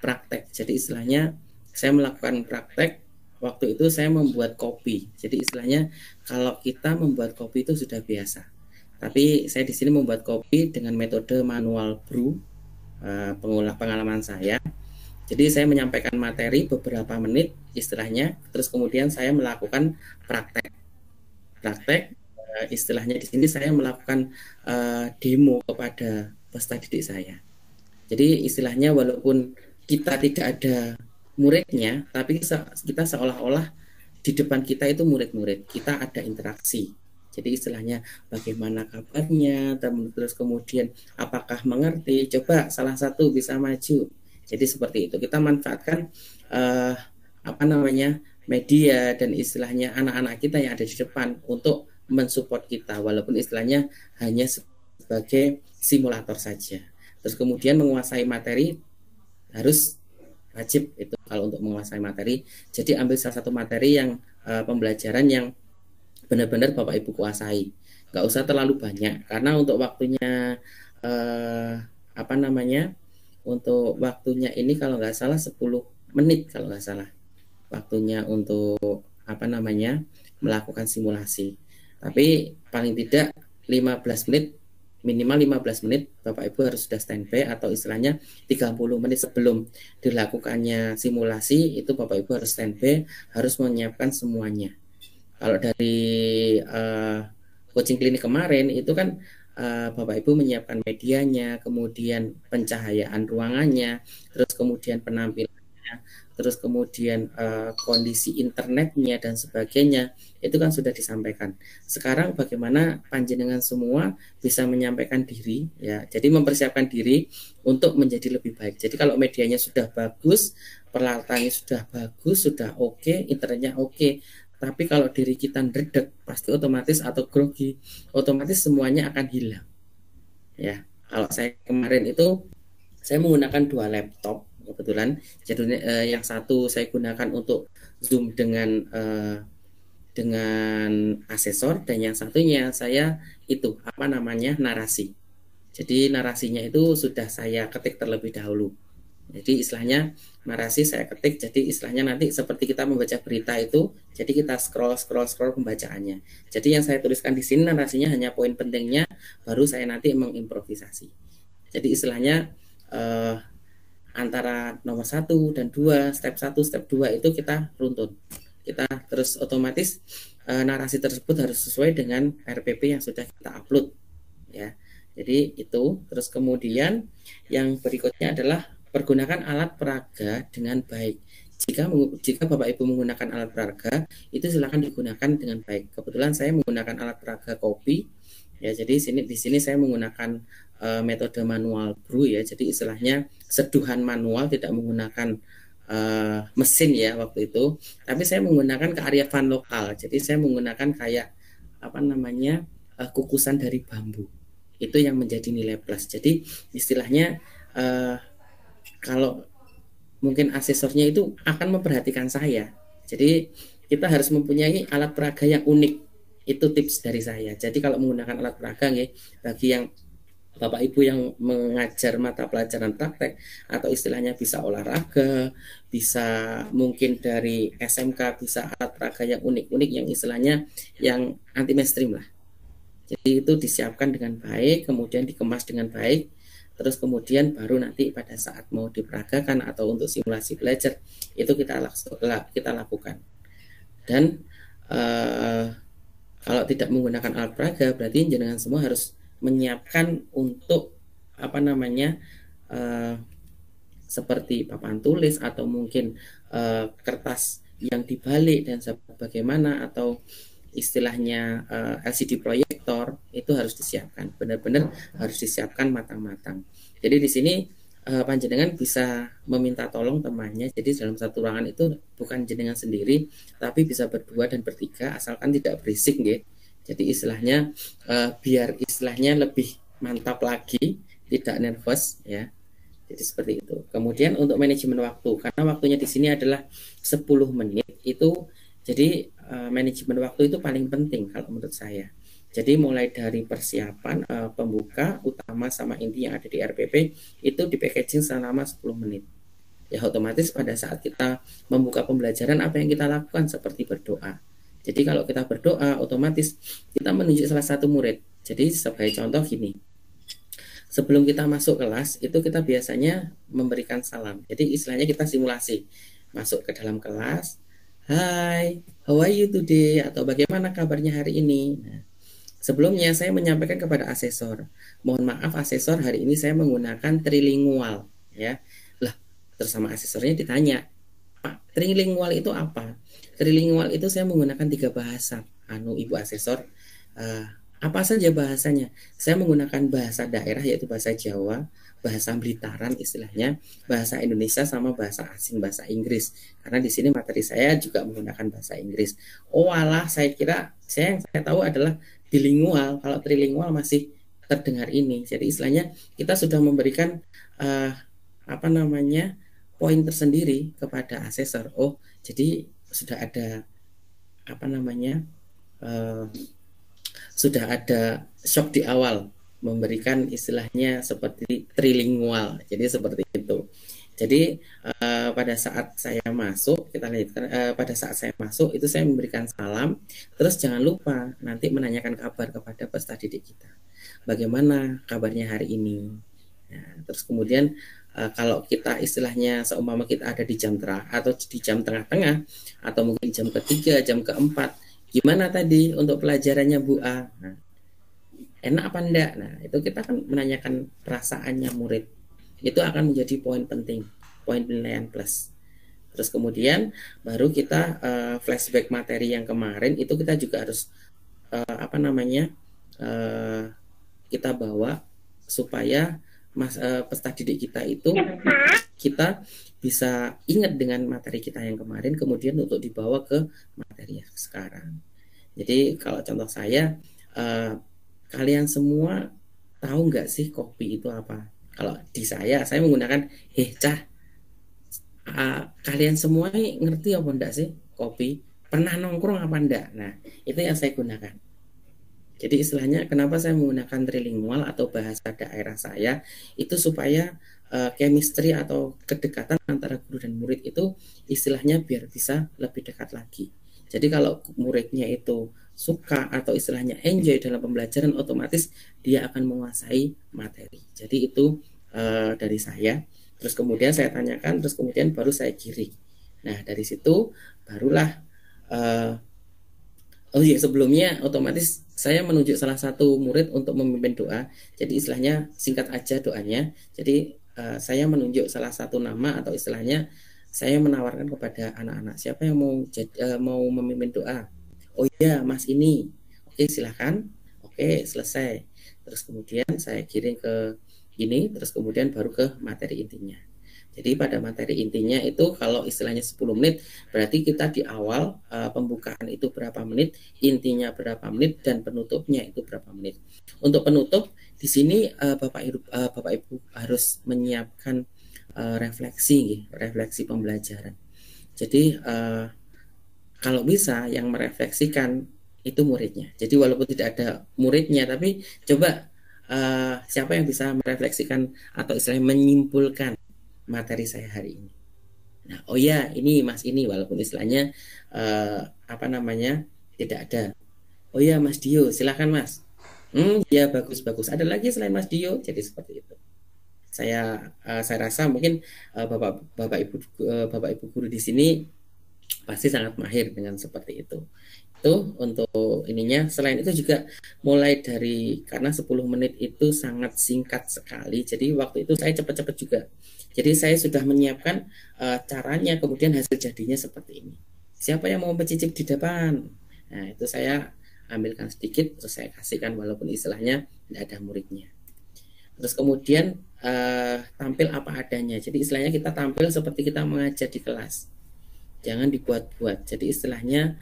praktek. Jadi istilahnya saya melakukan praktek, waktu itu saya membuat kopi. Jadi istilahnya kalau kita membuat kopi itu sudah biasa. Tapi saya di sini membuat kopi dengan metode manual brew, pengalaman saya. Jadi saya menyampaikan materi beberapa menit istilahnya, terus kemudian saya melakukan praktek istilahnya di sini saya melakukan demo kepada peserta didik saya. Jadi istilahnya walaupun kita tidak ada muridnya, tapi kita seolah-olah di depan kita itu murid-murid, kita ada interaksi. Jadi istilahnya bagaimana kabarnya, terus kemudian apakah mengerti, coba salah satu bisa maju. Jadi seperti itu kita manfaatkan media dan istilahnya anak-anak kita yang ada di depan untuk mensupport kita, walaupun istilahnya hanya sebagai simulator saja. Terus kemudian menguasai materi harus wajib itu kalau untuk menguasai materi. Jadi ambil salah satu materi yang pembelajaran yang benar-benar Bapak Ibu kuasai. Nggak usah terlalu banyak karena untuk waktunya untuk waktunya ini kalau nggak salah 10 menit kalau nggak salah waktunya untuk melakukan simulasi. Tapi paling tidak 15 menit, minimal 15 menit Bapak Ibu harus sudah standby, atau istilahnya 30 menit sebelum dilakukannya simulasi itu Bapak Ibu harus standby, harus menyiapkan semuanya. Kalau dari coaching klinik kemarin itu kan Bapak Ibu menyiapkan medianya, kemudian pencahayaan ruangannya, terus kemudian penampilannya, terus kemudian kondisi internetnya dan sebagainya, itu kan sudah disampaikan. Sekarang bagaimana panjenengan semua bisa menyampaikan diri ya. Jadi mempersiapkan diri untuk menjadi lebih baik. Jadi kalau medianya sudah bagus, peralatannya sudah bagus, sudah oke, internetnya oke, tapi kalau diri kita ndredeg pasti otomatis atau grogi, otomatis semuanya akan hilang. Ya, kalau saya kemarin itu saya menggunakan 2 laptop kebetulan. Jadi yang satu saya gunakan untuk Zoom dengan asesor, dan yang satunya saya itu narasi. Jadi narasinya itu sudah saya ketik terlebih dahulu. Jadi istilahnya narasi saya ketik, jadi istilahnya nanti seperti kita membaca berita itu, jadi kita scroll pembacaannya. Jadi yang saya tuliskan di sini narasinya hanya poin pentingnya, baru saya nanti mengimprovisasi. Jadi istilahnya antara nomor 1 dan 2, step 1, step 2 itu kita runtun. Kita terus otomatis narasi tersebut harus sesuai dengan RPP yang sudah kita upload, ya. Jadi itu, terus kemudian yang berikutnya adalah pergunakan alat peraga dengan baik. Jika Bapak Ibu menggunakan alat peraga, itu silakan digunakan dengan baik. Kebetulan saya menggunakan alat peraga kopi, ya. Jadi di sini saya menggunakan metode manual brew, ya. Jadi istilahnya seduhan manual, tidak menggunakan mesin ya waktu itu. Tapi saya menggunakan kearifan lokal. Jadi saya menggunakan kayak kukusan dari bambu. Itu yang menjadi nilai plus. Jadi istilahnya kalau mungkin asesornya itu akan memperhatikan saya. Jadi kita harus mempunyai alat peraga yang unik. Itu tips dari saya. Jadi kalau menggunakan alat peraga, bagi yang Bapak Ibu yang mengajar mata pelajaran praktek atau istilahnya bisa olahraga, bisa mungkin dari SMK, bisa alat peraga yang unik-unik, yang istilahnya yang anti mainstream lah. Jadi itu disiapkan dengan baik, kemudian dikemas dengan baik. Terus kemudian baru nanti pada saat mau diperagakan atau untuk simulasi belajar itu kita lakukan. Dan kalau tidak menggunakan alat peraga, berarti jenengan semua harus menyiapkan untuk seperti papan tulis atau mungkin kertas yang dibalik dan sebagaimana, atau istilahnya LCD proyektor, itu harus disiapkan, benar-benar harus disiapkan matang-matang. Jadi di sini panjenengan bisa meminta tolong temannya. Jadi dalam satu ruangan itu bukan jenengan sendiri, tapi bisa berdua dan bertiga, asalkan tidak berisik, nggih. Jadi istilahnya biar istilahnya lebih mantap lagi, tidak nervous, ya. Jadi seperti itu. Kemudian untuk manajemen waktu, karena waktunya di sini adalah 10 menit itu. Jadi manajemen waktu itu paling penting kalau menurut saya. Jadi mulai dari persiapan pembuka, utama sama inti yang ada di RPP itu di packaging selama 10 menit. Ya otomatis pada saat kita membuka pembelajaran, apa yang kita lakukan seperti berdoa. Jadi kalau kita berdoa, otomatis kita menunjuk salah satu murid. Jadi sebagai contoh gini, sebelum kita masuk kelas itu kita biasanya memberikan salam. Jadi istilahnya kita simulasi masuk ke dalam kelas. Hai, how are you today? Atau bagaimana kabarnya hari ini? Nah, sebelumnya saya menyampaikan kepada asesor, mohon maaf asesor, hari ini saya menggunakan trilingual, ya. Lah, terus sama asesornya ditanya, Pak, trilingual itu apa? Trilingual itu saya menggunakan 3 bahasa. Ibu asesor, apa saja bahasanya? Saya menggunakan bahasa daerah, yaitu bahasa Jawa, bahasa Blitaran istilahnya, bahasa Indonesia, sama bahasa asing, bahasa Inggris. Karena di sini materi saya juga menggunakan bahasa Inggris. Oh alah, saya kira yang saya tahu adalah bilingual. Kalau trilingual masih terdengar ini. Jadi istilahnya kita sudah memberikan poin tersendiri kepada asesor. Oh, jadi sudah ada sudah ada shock di awal, memberikan istilahnya seperti trilingual. Jadi seperti itu. Jadi pada saat saya masuk, kita lanjutkan. Pada saat saya masuk itu saya memberikan salam. Terus jangan lupa nanti menanyakan kabar kepada peserta didik kita. Bagaimana kabarnya hari ini? Nah, terus kemudian kalau kita istilahnya seumpama kita ada di jam atau di jam tengah-tengah atau mungkin jam ketiga, jam keempat, gimana tadi untuk pelajarannya Bu A? Nah, enak apa enggak? Nah, itu kita kan menanyakan perasaannya murid. Itu akan menjadi poin penting, poin penilaian plus. Terus kemudian baru kita flashback materi yang kemarin, itu kita juga harus kita bawa supaya peserta didik kita itu kita bisa ingat dengan materi kita yang kemarin, kemudian untuk dibawa ke materi yang sekarang. Jadi kalau contoh saya, kalian semua tahu nggak sih kopi itu apa? Kalau di saya menggunakan kalian semua ngerti apa enggak sih kopi? Pernah nongkrong apa enggak? Nah, itu yang saya gunakan. Jadi istilahnya kenapa saya menggunakan trilingual atau bahasa daerah saya itu supaya chemistry atau kedekatan antara guru dan murid itu istilahnya biar bisa lebih dekat lagi. Jadi kalau muridnya itu suka atau istilahnya enjoy dalam pembelajaran, otomatis dia akan menguasai materi. Jadi itu dari saya. Terus kemudian saya tanyakan, terus kemudian baru saya kirim. Nah dari situ barulah sebelumnya otomatis saya menunjuk salah satu murid untuk memimpin doa. Jadi istilahnya singkat aja doanya. Jadi saya menunjuk salah satu nama atau istilahnya saya menawarkan kepada anak-anak, siapa yang mau memimpin doa. Oh iya Mas ini. Oke silahkan. Oke selesai. Terus kemudian saya kirim ke ini, terus kemudian baru ke materi intinya. Jadi pada materi intinya itu kalau istilahnya 10 menit, berarti kita di awal pembukaan itu berapa menit, intinya berapa menit, dan penutupnya itu berapa menit. Untuk penutup di sini Bapak Ibu harus menyiapkan refleksi pembelajaran. Jadi kalau bisa yang merefleksikan itu muridnya. Jadi walaupun tidak ada muridnya, tapi coba siapa yang bisa merefleksikan atau istilahnya menyimpulkan materi saya hari ini. Nah, oh ya, ini Mas ini walaupun istilahnya tidak ada. Oh ya, Mas Dio, silakan Mas. Ya bagus. Ada lagi selain Mas Dio, jadi seperti itu. Saya rasa mungkin Bapak Ibu guru di sini pasti sangat mahir dengan seperti itu. Itu untuk ininya. Selain itu juga mulai dari karena 10 menit itu sangat singkat sekali, jadi waktu itu saya cepat-cepat juga. Jadi saya sudah menyiapkan caranya, kemudian hasil jadinya seperti ini. Siapa yang mau mencicip di depan? Nah itu saya ambilkan sedikit, terus saya kasihkan walaupun istilahnya tidak ada muridnya. Terus kemudian tampil apa adanya. Jadi istilahnya kita tampil seperti kita mengajar di kelas. Jangan dibuat-buat. Jadi istilahnya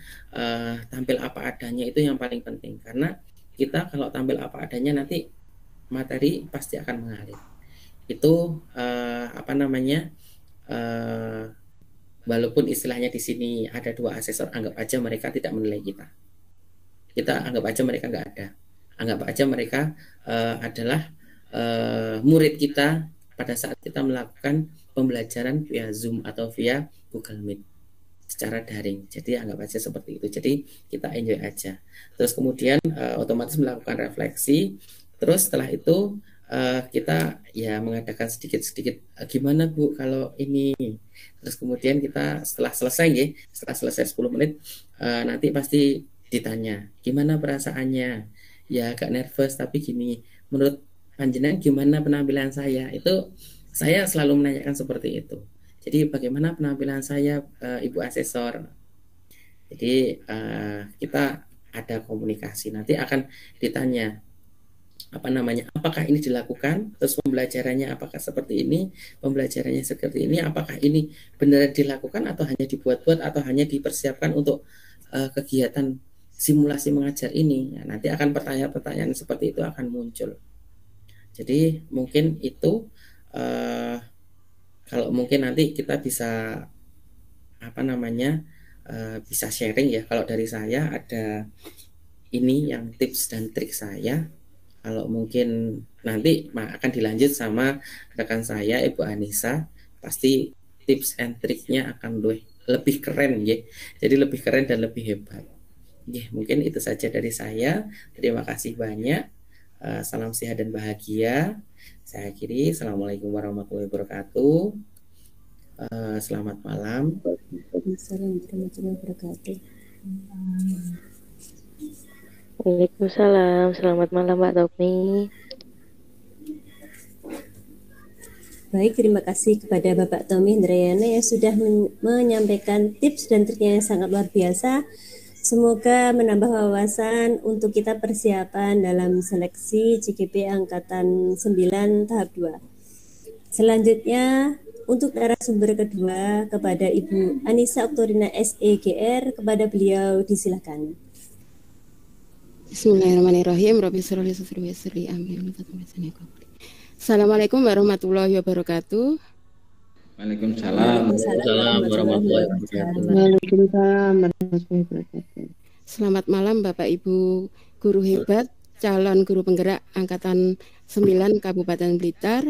tampil apa adanya itu yang paling penting. Karena kita kalau tampil apa adanya nanti materi pasti akan mengalir. Itu walaupun istilahnya di sini ada 2 asesor, anggap aja mereka tidak menilai kita. Kita anggap aja mereka nggak ada. Anggap aja mereka adalah murid kita pada saat kita melakukan pembelajaran via Zoom atau via Google Meet secara daring. Jadi anggap aja seperti itu. Jadi kita enjoy aja. Terus kemudian otomatis melakukan refleksi. Terus setelah itu kita ya mengadakan sedikit-sedikit gimana Bu kalau ini. Terus kemudian kita setelah selesai 10 menit nanti pasti ditanya gimana perasaannya. Ya agak nervous tapi gini, menurut panjenengan gimana penampilan saya? Itu saya selalu menanyakan seperti itu. Jadi bagaimana penampilan saya Ibu asesor? Jadi kita ada komunikasi. Nanti akan ditanya apakah ini dilakukan, terus pembelajarannya apakah seperti ini, apakah ini benar dilakukan atau hanya dibuat-buat atau hanya dipersiapkan untuk kegiatan simulasi mengajar ini. Nah, nanti akan pertanyaan-pertanyaan seperti itu akan muncul. Jadi mungkin itu kalau mungkin nanti kita bisa bisa sharing ya. Kalau dari saya ada ini yang tips dan trik saya. Kalau mungkin nanti akan dilanjut sama rekan saya Ibu Anissa, pasti tips and triknya akan lebih keren ya. Jadi lebih keren dan lebih hebat. Ya, mungkin itu saja dari saya. Terima kasih banyak. Salam sehat dan bahagia. Saya akhiri. Assalamualaikum warahmatullahi wabarakatuh. Selamat malam. Assalamualaikum warahmatullahi wabarakatuh. Waalaikumsalam. Selamat malam Mbak Tommy. Baik, terima kasih kepada Bapak Tommy Indrayana yang sudah menyampaikan tips dan triknya yang sangat luar biasa. Semoga menambah wawasan untuk kita persiapan dalam seleksi CGP Angkatan 9 tahap 2. Selanjutnya, untuk narasumber kedua kepada Ibu Anissa Oktorina SEGR, kepada beliau disilakan. Bismillahirrahmanirrahim. Rabbi sholli sadri wa yassir li amri. Assalamualaikum warahmatullahi wabarakatuh. Waalaikumsalam warahmatullahi wabarakatuh. Waalaikumsalam warahmatullahi wabarakatuh. Selamat malam Bapak Ibu guru hebat, calon guru penggerak Angkatan 9 Kabupaten Blitar,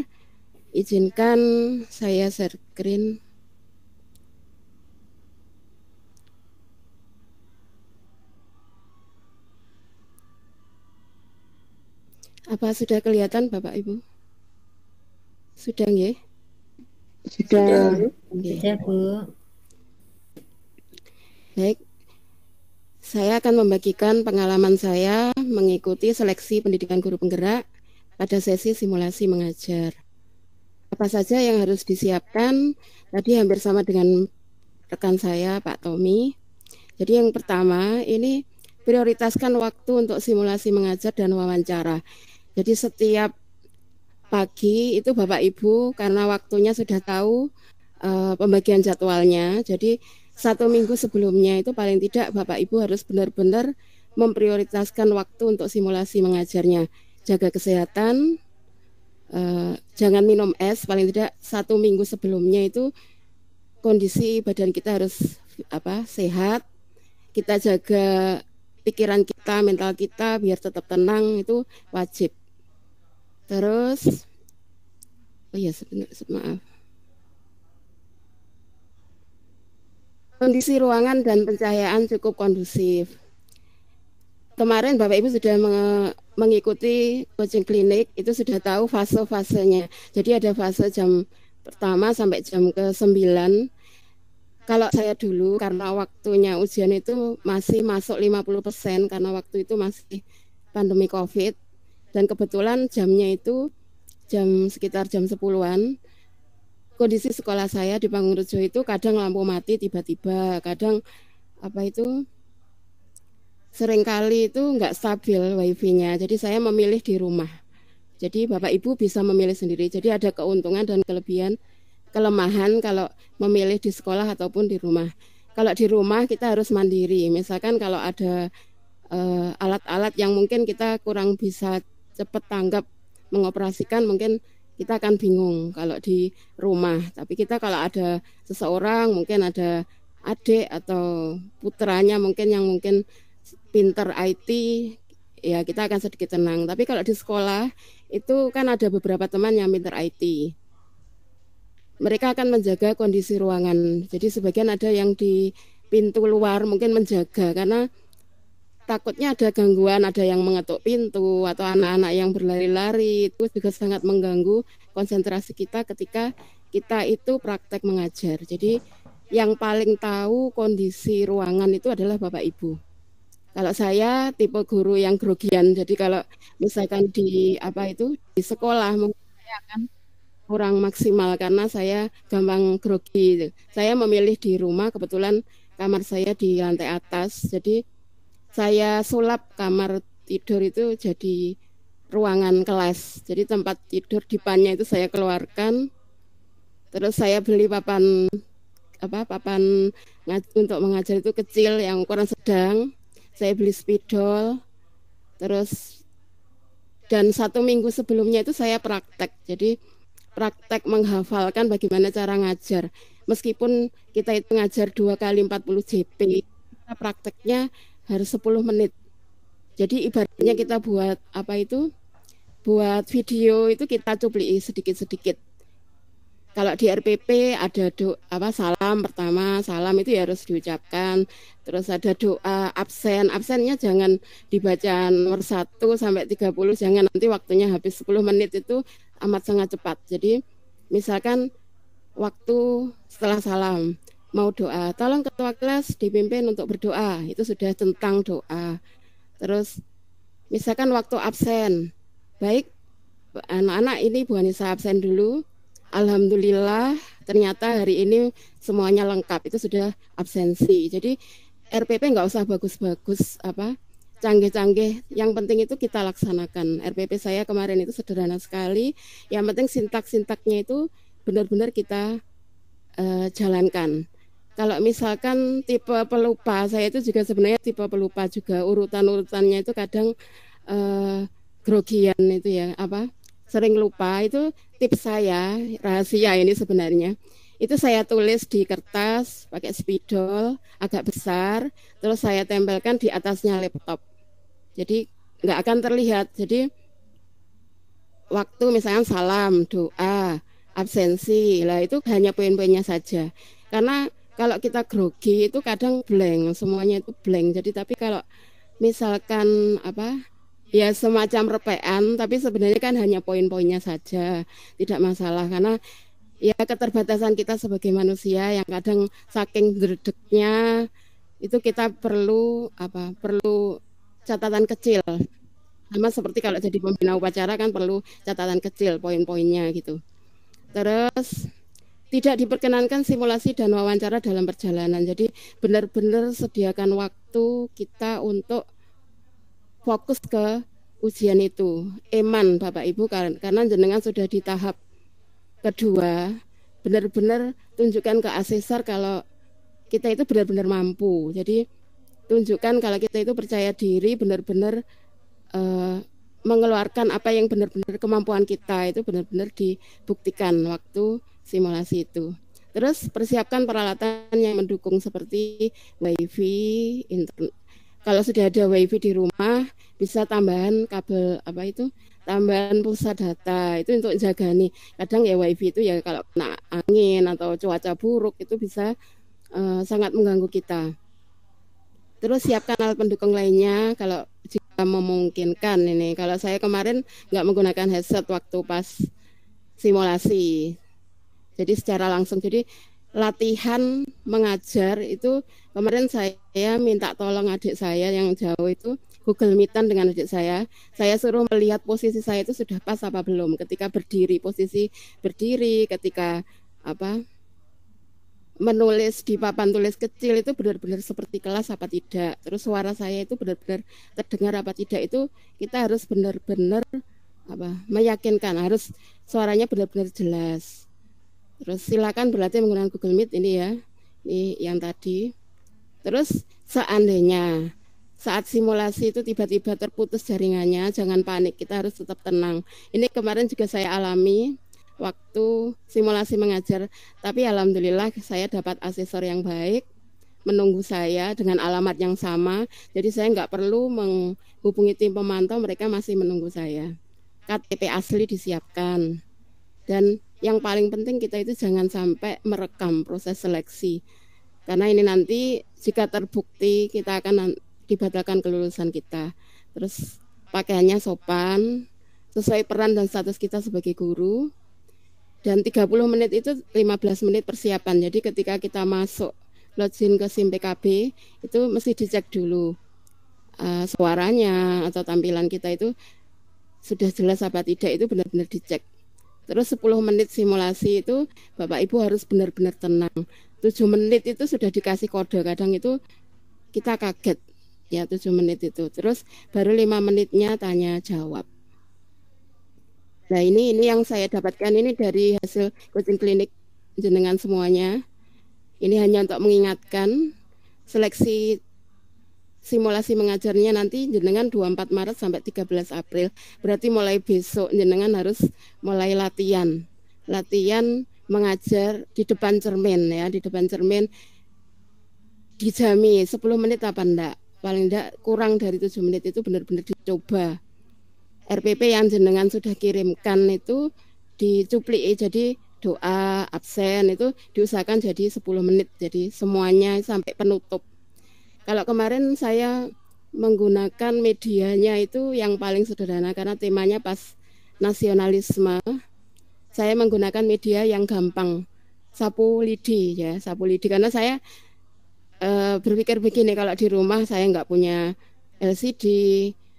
Izinkan saya share screen. Apa sudah kelihatan Bapak Ibu? Sudah nggih? Sudah. Sudah, Bu. Baik. Saya akan membagikan pengalaman saya mengikuti seleksi pendidikan guru penggerak pada sesi simulasi mengajar. Apa saja yang harus disiapkan? Tadi hampir sama dengan rekan saya, Pak Tommy. Jadi yang pertama, ini prioritaskan waktu untuk simulasi mengajar dan wawancara. Jadi setiap pagi itu Bapak Ibu karena waktunya sudah tahu pembagian jadwalnya. Jadi 1 minggu sebelumnya itu paling tidak Bapak Ibu harus benar-benar memprioritaskan waktu untuk simulasi mengajarnya. Jaga kesehatan, jangan minum es. Paling tidak 1 minggu sebelumnya itu kondisi badan kita harus sehat. Kita jaga pikiran kita, mental kita biar tetap tenang, itu wajib. Terus, maaf. Kondisi ruangan dan pencahayaan cukup kondusif. Kemarin Bapak Ibu sudah mengikuti coaching klinik, itu sudah tahu fase-fasenya. Jadi ada fase jam pertama sampai jam ke-9. Kalau saya dulu karena waktunya ujian itu masih masuk 50% karena waktu itu masih pandemi Covid. Dan kebetulan jamnya itu sekitar jam 10-an. Kondisi sekolah saya di Pangurjo itu kadang lampu mati tiba-tiba, kadang seringkali itu nggak stabil wifi-nya. Jadi saya memilih di rumah. Jadi Bapak Ibu bisa memilih sendiri. Jadi ada keuntungan dan kelemahan kalau memilih di sekolah ataupun di rumah. Kalau di rumah kita harus mandiri. Misalkan kalau ada alat-alat yang mungkin kita kurang bisa cepat tanggap mengoperasikan, mungkin kita akan bingung kalau di rumah. Tapi kita kalau ada seseorang, mungkin ada adik atau putranya mungkin yang mungkin pinter IT, ya kita akan sedikit tenang. Tapi kalau di sekolah itu kan ada beberapa teman yang pinter IT. Mereka akan menjaga kondisi ruangan. Jadi sebagian ada yang di pintu luar mungkin menjaga karena takutnya ada gangguan, ada yang mengetuk pintu atau anak-anak yang berlari-lari, itu juga sangat mengganggu konsentrasi kita ketika kita itu praktek mengajar. Jadi yang paling tahu kondisi ruangan itu adalah Bapak Ibu. Kalau saya tipe guru yang grogian, jadi kalau misalkan di sekolah mungkin saya akan kurang maksimal karena saya gampang grogi. Saya memilih di rumah, kebetulan kamar saya di lantai atas, jadi saya sulap kamar tidur itu jadi ruangan kelas. Jadi tempat tidur dipannya itu saya keluarkan. Terus saya beli papan untuk mengajar itu kecil yang ukuran sedang. Saya beli spidol. Terus dan 1 minggu sebelumnya itu saya praktek. Jadi praktek menghafalkan bagaimana cara ngajar. Meskipun kita itu ngajar 2 kali 40 JP, kita prakteknya harus 10 menit. Jadi ibaratnya kita buat buat video itu kita cupliin sedikit-sedikit. Kalau di RPP ada salam pertama, salam itu ya harus diucapkan. Terus ada doa absen, absennya jangan dibaca nomor 1 sampai 30, jangan, nanti waktunya habis. 10 menit itu amat sangat cepat. Jadi misalkan waktu setelah salam mau doa, tolong ketua kelas dipimpin untuk berdoa, itu sudah tentang doa. Terus misalkan waktu absen, baik anak-anak ini Bu Anissa absen dulu, alhamdulillah ternyata hari ini semuanya lengkap, itu sudah absensi. Jadi RPP nggak usah bagus-bagus canggih-canggih, yang penting itu kita laksanakan. RPP saya kemarin itu sederhana sekali, yang penting sintak-sintaknya itu benar-benar kita jalankan. Kalau misalkan tipe pelupa, saya itu juga sebenarnya tipe pelupa juga, urutan-urutannya itu kadang grogian itu ya, sering lupa. Itu tips saya, rahasia ini sebenarnya. Itu saya tulis di kertas pakai spidol agak besar, terus saya tempelkan di atasnya laptop. Jadi nggak akan terlihat. Jadi waktu misalnya salam, doa, absensi. Lah itu hanya poin-poinnya saja. Karena kalau kita grogi itu kadang blank, semuanya itu blank. Jadi tapi kalau misalkan apa ya semacam repean, tapi sebenarnya kan hanya poin-poinnya saja, tidak masalah karena ya keterbatasan kita sebagai manusia yang kadang saking dredegnya itu kita perlu catatan kecil. Sama seperti kalau jadi pembina upacara kan perlu catatan kecil poin-poinnya gitu. Terus tidak diperkenankan simulasi dan wawancara dalam perjalanan. Jadi benar-benar sediakan waktu kita untuk fokus ke ujian itu. Eman Bapak Ibu karena jenengan sudah di tahap kedua, benar-benar tunjukkan ke asesor kalau kita itu benar-benar mampu. Jadi tunjukkan kalau kita itu percaya diri, benar-benar mengeluarkan apa yang benar-benar kemampuan kita itu benar-benar dibuktikan waktu simulasi itu. Terus persiapkan peralatan yang mendukung seperti wifi, internet. Kalau sudah ada wifi di rumah, bisa tambahan kabel tambahan pulsa data itu untuk jaga nih. Kadang ya wifi itu ya kalau kena angin atau cuaca buruk itu bisa sangat mengganggu kita. Terus siapkan alat pendukung lainnya kalau jika memungkinkan ini. Kalau saya kemarin nggak menggunakan headset waktu pas simulasi. Jadi secara langsung. Jadi latihan mengajar itu kemarin saya minta tolong adik saya yang jauh itu Google Meet-an dengan adik saya. Saya suruh melihat posisi saya itu sudah pas apa belum. Ketika berdiri, posisi berdiri, ketika menulis di papan tulis kecil itu benar-benar seperti kelas apa tidak. Terus suara saya itu benar-benar terdengar apa tidak, itu kita harus benar-benar meyakinkan, harus suaranya benar-benar jelas. Terus silakan berlatih menggunakan Google Meet ini ya. Ini yang tadi. Terus seandainya saat simulasi itu tiba-tiba terputus jaringannya, jangan panik, kita harus tetap tenang. Ini kemarin juga saya alami waktu simulasi mengajar, tapi alhamdulillah saya dapat asesor yang baik menunggu saya dengan alamat yang sama, jadi saya nggak perlu menghubungi tim pemantau, mereka masih menunggu saya. KTP asli disiapkan, dan yang paling penting kita itu jangan sampai merekam proses seleksi, karena ini nanti jika terbukti kita akan dibatalkan kelulusan kita. Terus pakaiannya sopan sesuai peran dan status kita sebagai guru. Dan 30 menit itu 15 menit persiapan. Jadi ketika kita masuk login ke SIM PKB itu mesti dicek dulu suaranya atau tampilan kita itu sudah jelas apa tidak, itu benar-benar dicek. Terus 10 menit simulasi itu Bapak Ibu harus benar-benar tenang. 7 menit itu sudah dikasih kode, kadang itu kita kaget ya 7 menit itu. Terus baru 5 menitnya tanya jawab. Nah ini yang saya dapatkan ini dari hasil coaching klinik jenengan semuanya. Ini hanya untuk mengingatkan seleksi simulasi mengajarnya nanti jenengan 24 Maret sampai 13 April. Berarti mulai besok jenengan harus mulai latihan mengajar di depan cermin ya, di depan cermin dijami 10 menit apa enggak. Paling enggak kurang dari 7 menit itu benar-benar dicoba. RPP yang jenengan sudah kirimkan itu dicupliki, jadi doa, absen itu diusahakan jadi 10 menit, jadi semuanya sampai penutup. Kalau kemarin saya menggunakan medianya itu yang paling sederhana karena temanya pas nasionalisme. Saya menggunakan media yang gampang, sapu lidi ya, sapu lidi, karena saya berpikir begini, kalau di rumah saya nggak punya LCD.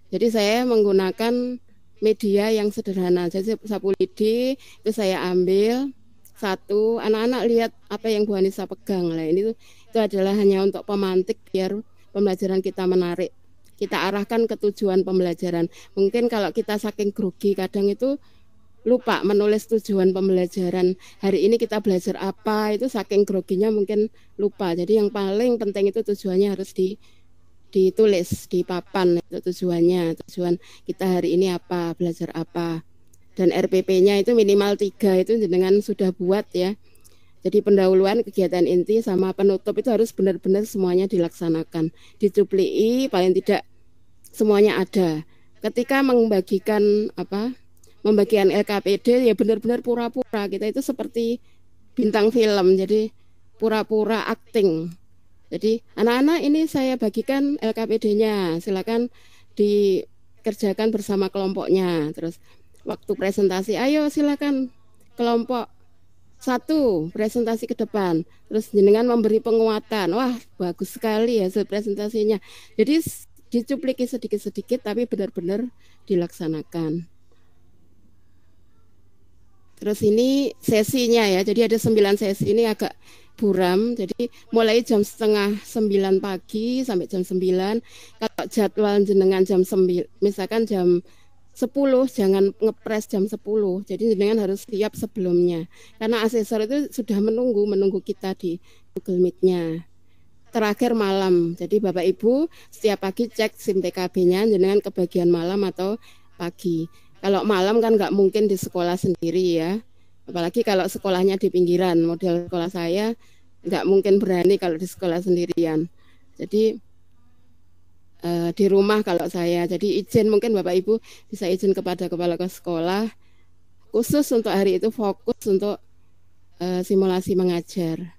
Jadi saya menggunakan media yang sederhana. Jadi sapu lidi itu saya ambil satu, anak-anak lihat apa yang Bu Anissa pegang lah. Ini itu adalah hanya untuk pemantik biar pembelajaran kita menarik. Kita arahkan ke tujuan pembelajaran. Mungkin kalau kita saking grogi kadang itu lupa menulis tujuan pembelajaran. Hari ini kita belajar apa, itu saking groginya mungkin lupa. Jadi yang paling penting itu tujuannya harus ditulis di papan, itu tujuan kita hari ini apa, belajar apa. Dan RPP-nya itu minimal 3 itu jenengan sudah buat ya. Jadi pendahuluan, kegiatan inti sama penutup itu harus benar-benar semuanya dilaksanakan, dicupliki, paling tidak semuanya ada. Ketika membagikan pembagian LKPD ya benar-benar pura-pura. Kita itu seperti bintang film, jadi pura-pura acting. Jadi anak-anak ini saya bagikan LKPD-nya, silakan dikerjakan bersama kelompoknya. Terus waktu presentasi, ayo silakan kelompok 1 presentasi ke depan. Terus jenengan memberi penguatan. Wah, bagus sekali hasil presentasinya. Jadi dicupliki sedikit-sedikit tapi benar-benar dilaksanakan. Terus ini sesinya ya. Jadi ada 9 sesi, ini agak buram. Jadi mulai jam 8:30 pagi sampai jam 9. Kalau jadwal jenengan jam 9, misalkan jam 10, jangan ngepres jam 10. Jadi jenengan harus siap sebelumnya. Karena asesor itu sudah menunggu kita di Google Meet-nya. Terakhir malam. Jadi Bapak Ibu setiap pagi cek SIM PKB-nya jenengan ke bagian malam atau pagi. Kalau malam kan nggak mungkin di sekolah sendiri ya. Apalagi kalau sekolahnya di pinggiran. Model sekolah saya nggak mungkin berani kalau di sekolah sendirian. Jadi di rumah kalau saya. Jadi izin, mungkin Bapak Ibu bisa izin kepada kepala sekolah khusus untuk hari itu, fokus untuk simulasi mengajar.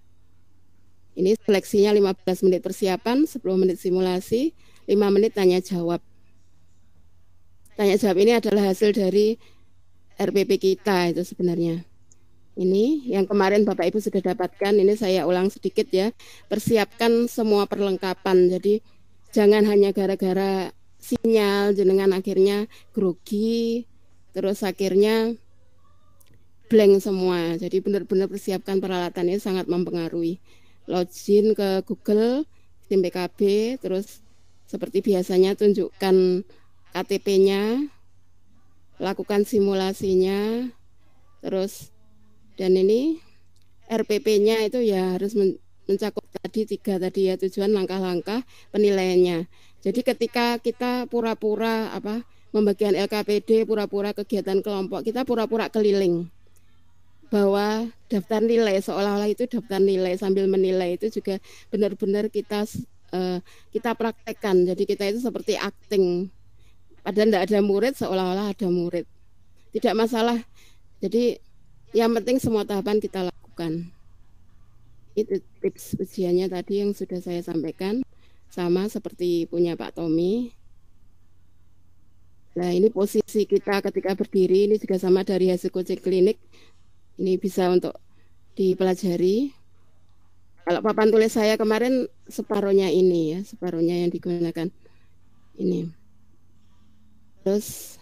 Ini seleksinya 15 menit persiapan, 10 menit simulasi, 5 menit tanya jawab. Tanya jawab ini adalah hasil dari RPP kita itu sebenarnya. Ini yang kemarin Bapak Ibu sudah dapatkan, ini saya ulang sedikit ya. Persiapkan semua perlengkapan. Jadi jangan hanya gara-gara sinyal jenengan akhirnya grogi, terus akhirnya blank semua. Jadi benar-benar persiapkan peralatan, ini sangat mempengaruhi. Login ke Google, SIM PKB, terus seperti biasanya tunjukkan KTP-nya, lakukan simulasinya, terus dan ini RPP-nya itu ya harus mencakup tadi 3 tadi ya, tujuan, langkah-langkah, penilaiannya. Jadi ketika kita pura-pura membagian LKPD, pura-pura kegiatan kelompok, kita pura-pura keliling. Bahwa daftar nilai seolah-olah itu daftar nilai, sambil menilai itu juga benar-benar kita praktekkan. Jadi kita itu seperti acting. Padahal tidak ada murid, seolah-olah ada murid. Tidak masalah. Jadi yang penting semua tahapan kita lakukan. Itu tips ujiannya tadi yang sudah saya sampaikan, sama seperti punya Pak Tommy. Nah, ini posisi kita ketika berdiri, ini juga sama dari hasil coaching klinik. Ini bisa untuk dipelajari. Kalau papan tulis saya kemarin separuhnya ini ya, separuhnya yang digunakan ini. Terus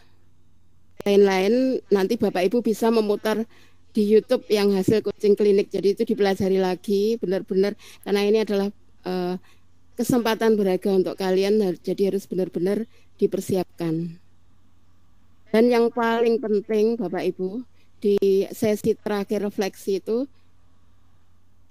lain-lain nanti Bapak Ibu bisa memutar di YouTube yang hasil coaching klinik. Jadi itu dipelajari lagi benar-benar, karena ini adalah kesempatan berharga untuk kalian. Jadi harus benar-benar dipersiapkan. Dan yang paling penting Bapak Ibu, di sesi terakhir refleksi itu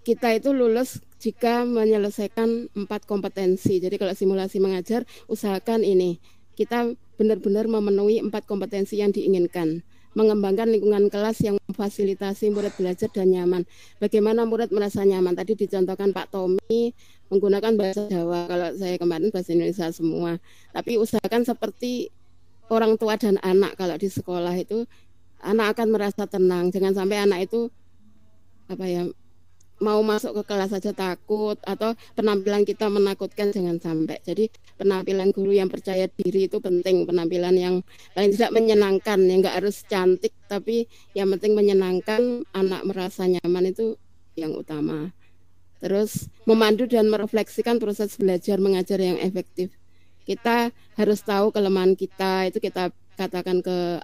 kita itu lulus jika menyelesaikan 4 kompetensi. Jadi kalau simulasi mengajar, usahakan ini kita benar-benar memenuhi 4 kompetensi yang diinginkan. Mengembangkan lingkungan kelas yang memfasilitasi murid belajar dan nyaman. Bagaimana murid merasa nyaman? Tadi dicontohkan Pak Tommy menggunakan bahasa Jawa. Kalau saya kemarin bahasa Indonesia semua. Tapi usahakan seperti orang tua dan anak. Kalau di sekolah itu anak akan merasa tenang. Jangan sampai anak itu mau masuk ke kelas saja takut, atau penampilan kita menakutkan, jangan sampai. Jadi penampilan guru yang percaya diri itu penting, penampilan yang paling tidak menyenangkan, yang nggak harus cantik, tapi yang penting menyenangkan, anak merasa nyaman, itu yang utama. Terus memandu dan merefleksikan proses belajar mengajar yang efektif. Kita harus tahu kelemahan kita, itu kita katakan ke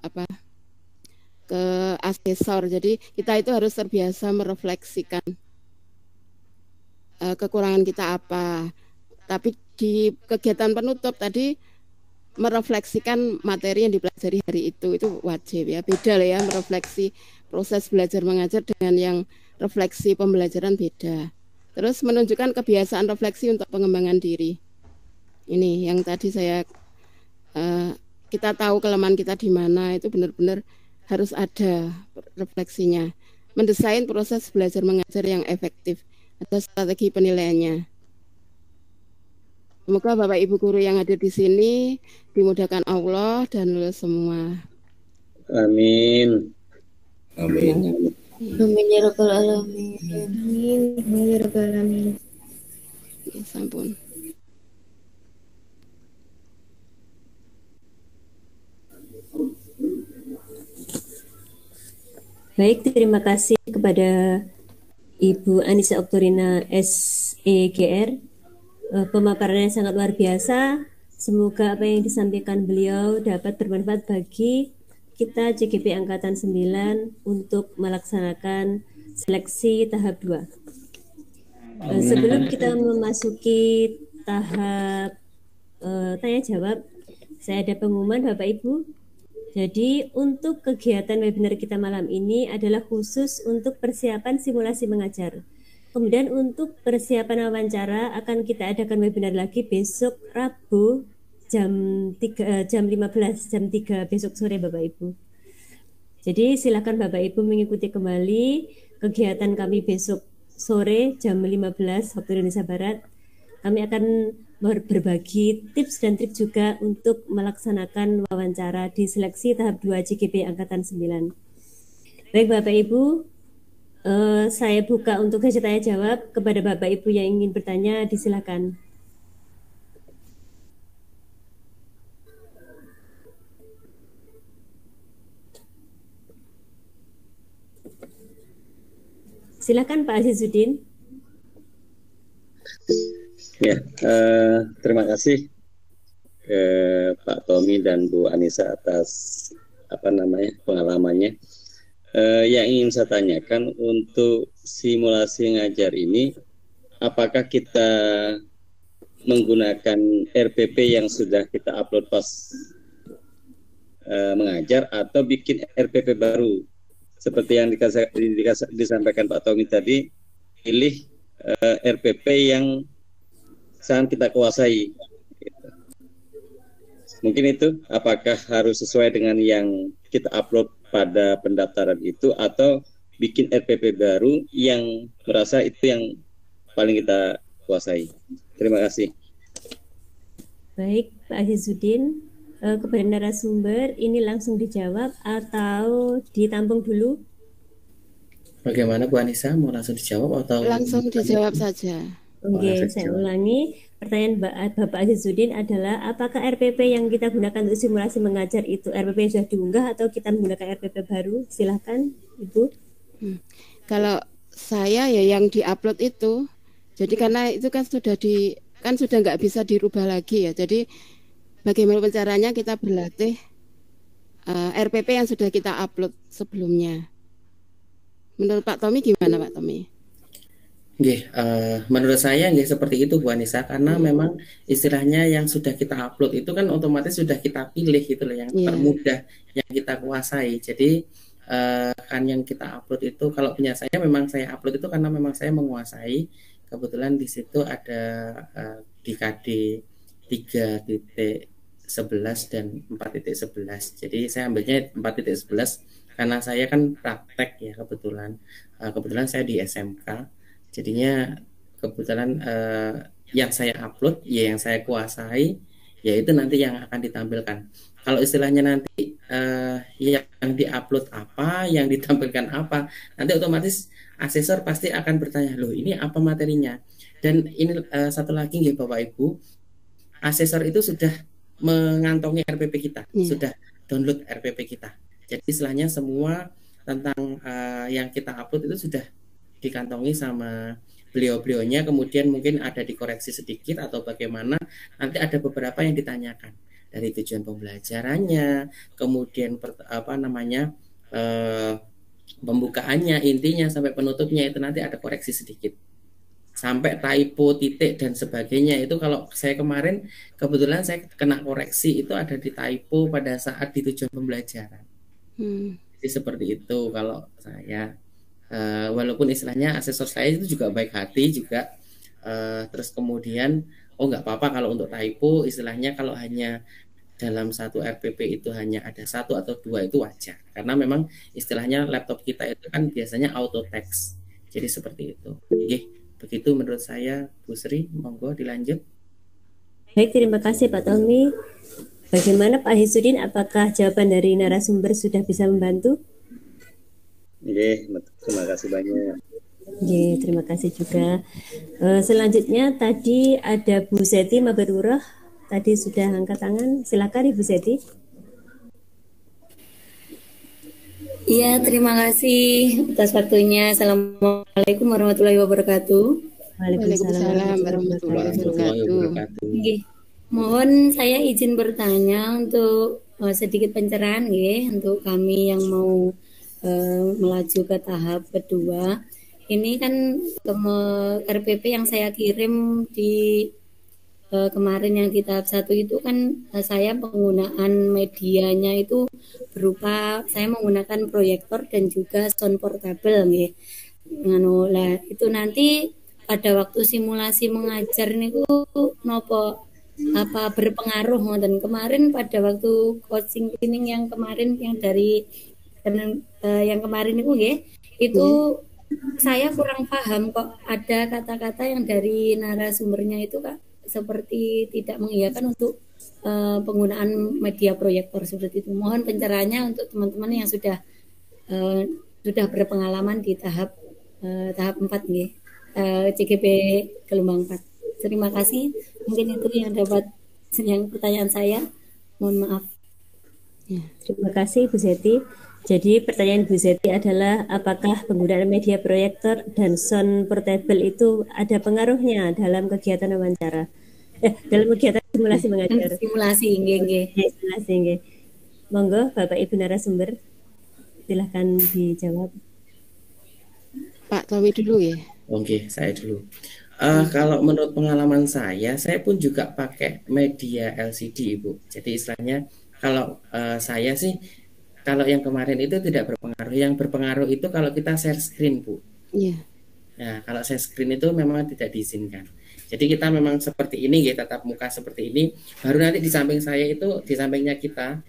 asesor. Jadi kita itu harus terbiasa merefleksikan kekurangan kita apa. Tapi di kegiatan penutup tadi merefleksikan materi yang dipelajari hari itu wajib ya. Beda lah ya, merefleksi proses belajar mengajar dengan yang refleksi pembelajaran beda. Terus menunjukkan kebiasaan refleksi untuk pengembangan diri. Ini yang tadi saya kita tahu kelemahan kita di mana, itu benar-benar harus ada refleksinya. Mendesain proses belajar mengajar yang efektif. Ada strategi penilaiannya. Semoga Bapak Ibu guru yang hadir di sini dimudahkan Allah dan lulus semua. Amin. Amin. Amin ya rabbal alamin. Amin ya rabbal alamin. Ya, sampun. Baik, terima kasih kepada Ibu Anissa Oktorina SEGR. Pemaparannya sangat luar biasa. Semoga apa yang disampaikan beliau dapat bermanfaat bagi kita CGP Angkatan 9 untuk melaksanakan seleksi tahap 2. Sebelum kita memasuki tahap tanya jawab, saya ada pengumuman Bapak Ibu. Jadi untuk kegiatan webinar kita malam ini adalah khusus untuk persiapan simulasi mengajar. Kemudian untuk persiapan wawancara akan kita adakan webinar lagi besok Rabu jam 15 jam 3 besok sore Bapak Ibu. Jadi silakan Bapak Ibu mengikuti kembali kegiatan kami besok sore jam 15 waktu Indonesia Barat. Kami akan berbagi tips dan trik juga untuk melaksanakan wawancara di seleksi tahap 2 CGP Angkatan 9. Baik Bapak Ibu, saya buka untuk sesi tanya jawab. Kepada Bapak Ibu yang ingin bertanya, disilakan. Silakan Pak Azizuddin. Ya, terima kasih ke Pak Tommy dan Bu Anissa atas pengalamannya. Yang ingin saya tanyakan untuk simulasi ngajar ini, apakah kita menggunakan RPP yang sudah kita upload pas mengajar atau bikin RPP baru? Seperti yang disampaikan Pak Tommy tadi, pilih RPP yang sangat kita kuasai. Mungkin itu, apakah harus sesuai dengan yang kita upload pada pendaftaran itu atau bikin RPP baru yang merasa itu yang paling kita kuasai. Terima kasih. Baik, Pak Azizuddin, kepada narasumber ini langsung dijawab atau ditampung dulu? Bagaimana Bu Anissa, mau langsung dijawab atau langsung dijawab saja? Oke, saya ulangi. Pertanyaan Bapak Azizuddin adalah apakah RPP yang kita gunakan untuk simulasi mengajar itu RPP yang sudah diunggah atau kita menggunakan RPP baru? Silahkan Ibu. Kalau saya ya yang diupload itu, jadi karena itu kan sudah nggak bisa dirubah lagi ya. Jadi bagaimana caranya kita berlatih RPP yang sudah kita upload sebelumnya. Menurut Pak Tommy gimana Pak Tommy? Menurut saya seperti itu Bu Anissa, karena memang istilahnya yang sudah kita upload itu kan otomatis sudah kita pilih gitu loh, yang termudah yang kita kuasai. Jadi kan yang kita upload itu kalau punya saya memang saya upload itu karena memang saya menguasai. Kebetulan di situ ada di KD 3.11 dan 4.11. Jadi saya ambilnya 4.11 karena saya kan praktek ya kebetulan saya di SMK. Jadinya kebetulan yang saya upload ya yang saya kuasai yaitu nanti yang akan ditampilkan. Kalau istilahnya nanti yang diupload apa, yang ditampilkan apa, nanti otomatis asesor pasti akan bertanya, loh ini apa materinya? Dan ini satu lagi Bapak Ibu, asesor itu sudah mengantongi RPP kita, sudah download RPP kita. Jadi istilahnya semua tentang yang kita upload itu sudah dikantongi sama beliau-beliaunya, kemudian mungkin ada dikoreksi sedikit atau bagaimana, nanti ada beberapa yang ditanyakan dari tujuan pembelajarannya, kemudian pembukaannya, intinya sampai penutupnya itu nanti ada koreksi sedikit. Sampai typo, titik dan sebagainya itu kalau saya kemarin kebetulan saya kena koreksi itu ada di typo pada saat di tujuan pembelajaran. Jadi seperti itu kalau saya. Walaupun istilahnya asesor saya itu juga baik hati juga, terus kemudian nggak apa-apa kalau untuk typo, istilahnya kalau hanya dalam satu RPP itu hanya ada 1 atau 2 itu wajar, karena memang istilahnya laptop kita itu kan biasanya auto text, jadi seperti itu. Begitu menurut saya. Bu Sri, monggo dilanjut. Baik, terima kasih Pak Tommy. Bagaimana Pak Hisudin? Apakah jawaban dari narasumber sudah bisa membantu? Oke, terima kasih banyak. Oke, terima kasih juga. Selanjutnya tadi ada Bu Seti Mabarurah. Tadi sudah angkat tangan. Silakan Ibu Seti. Iya, terima kasih atas waktunya. Assalamualaikum warahmatullahi wabarakatuh. Waalaikumsalam warahmatullahi wabarakatuh. Nggih. Mohon saya izin bertanya untuk sedikit pencerahan nggih untuk kami yang mau melaju ke tahap kedua. Ini kan RPP yang saya kirim di kemarin yang di tahap 1 itu kan saya penggunaan medianya itu berupa saya menggunakan proyektor dan juga sound portable nggih. Lah itu nanti pada waktu simulasi mengajar niku nopo apa berpengaruh dan kemarin pada waktu coaching training yang kemarin yang dari yang kemarin itu saya kurang paham kok ada kata-kata yang dari narasumbernya itu Kak seperti tidak mengiyakan untuk penggunaan media proyektor seperti itu. Mohon pencerahannya untuk teman-teman yang sudah berpengalaman di tahap 4 nggih. CGP gelombang 4. Terima kasih. Mungkin itu yang pertanyaan saya. Mohon maaf. Ya, terima kasih Bu Seti. Jadi pertanyaan Bu Seti adalah apakah penggunaan media proyektor dan sound portable itu ada pengaruhnya dalam kegiatan wawancara? Dalam kegiatan simulasi mengajar. Simulasi nggih. Simulasi nggih. Monggo Bapak Ibu narasumber silahkan dijawab. Pak Tommy dulu ya. Oke, saya dulu. Kalau menurut pengalaman saya pun juga pakai media LCD, Ibu. Jadi istilahnya kalau saya sih, kalau yang kemarin itu tidak berpengaruh. Yang berpengaruh itu kalau kita share screen, Bu. Iya. Nah, kalau share screen itu memang tidak diizinkan. Jadi kita memang seperti ini, ya, tatap muka seperti ini. Baru nanti di samping saya itu, di sampingnya kita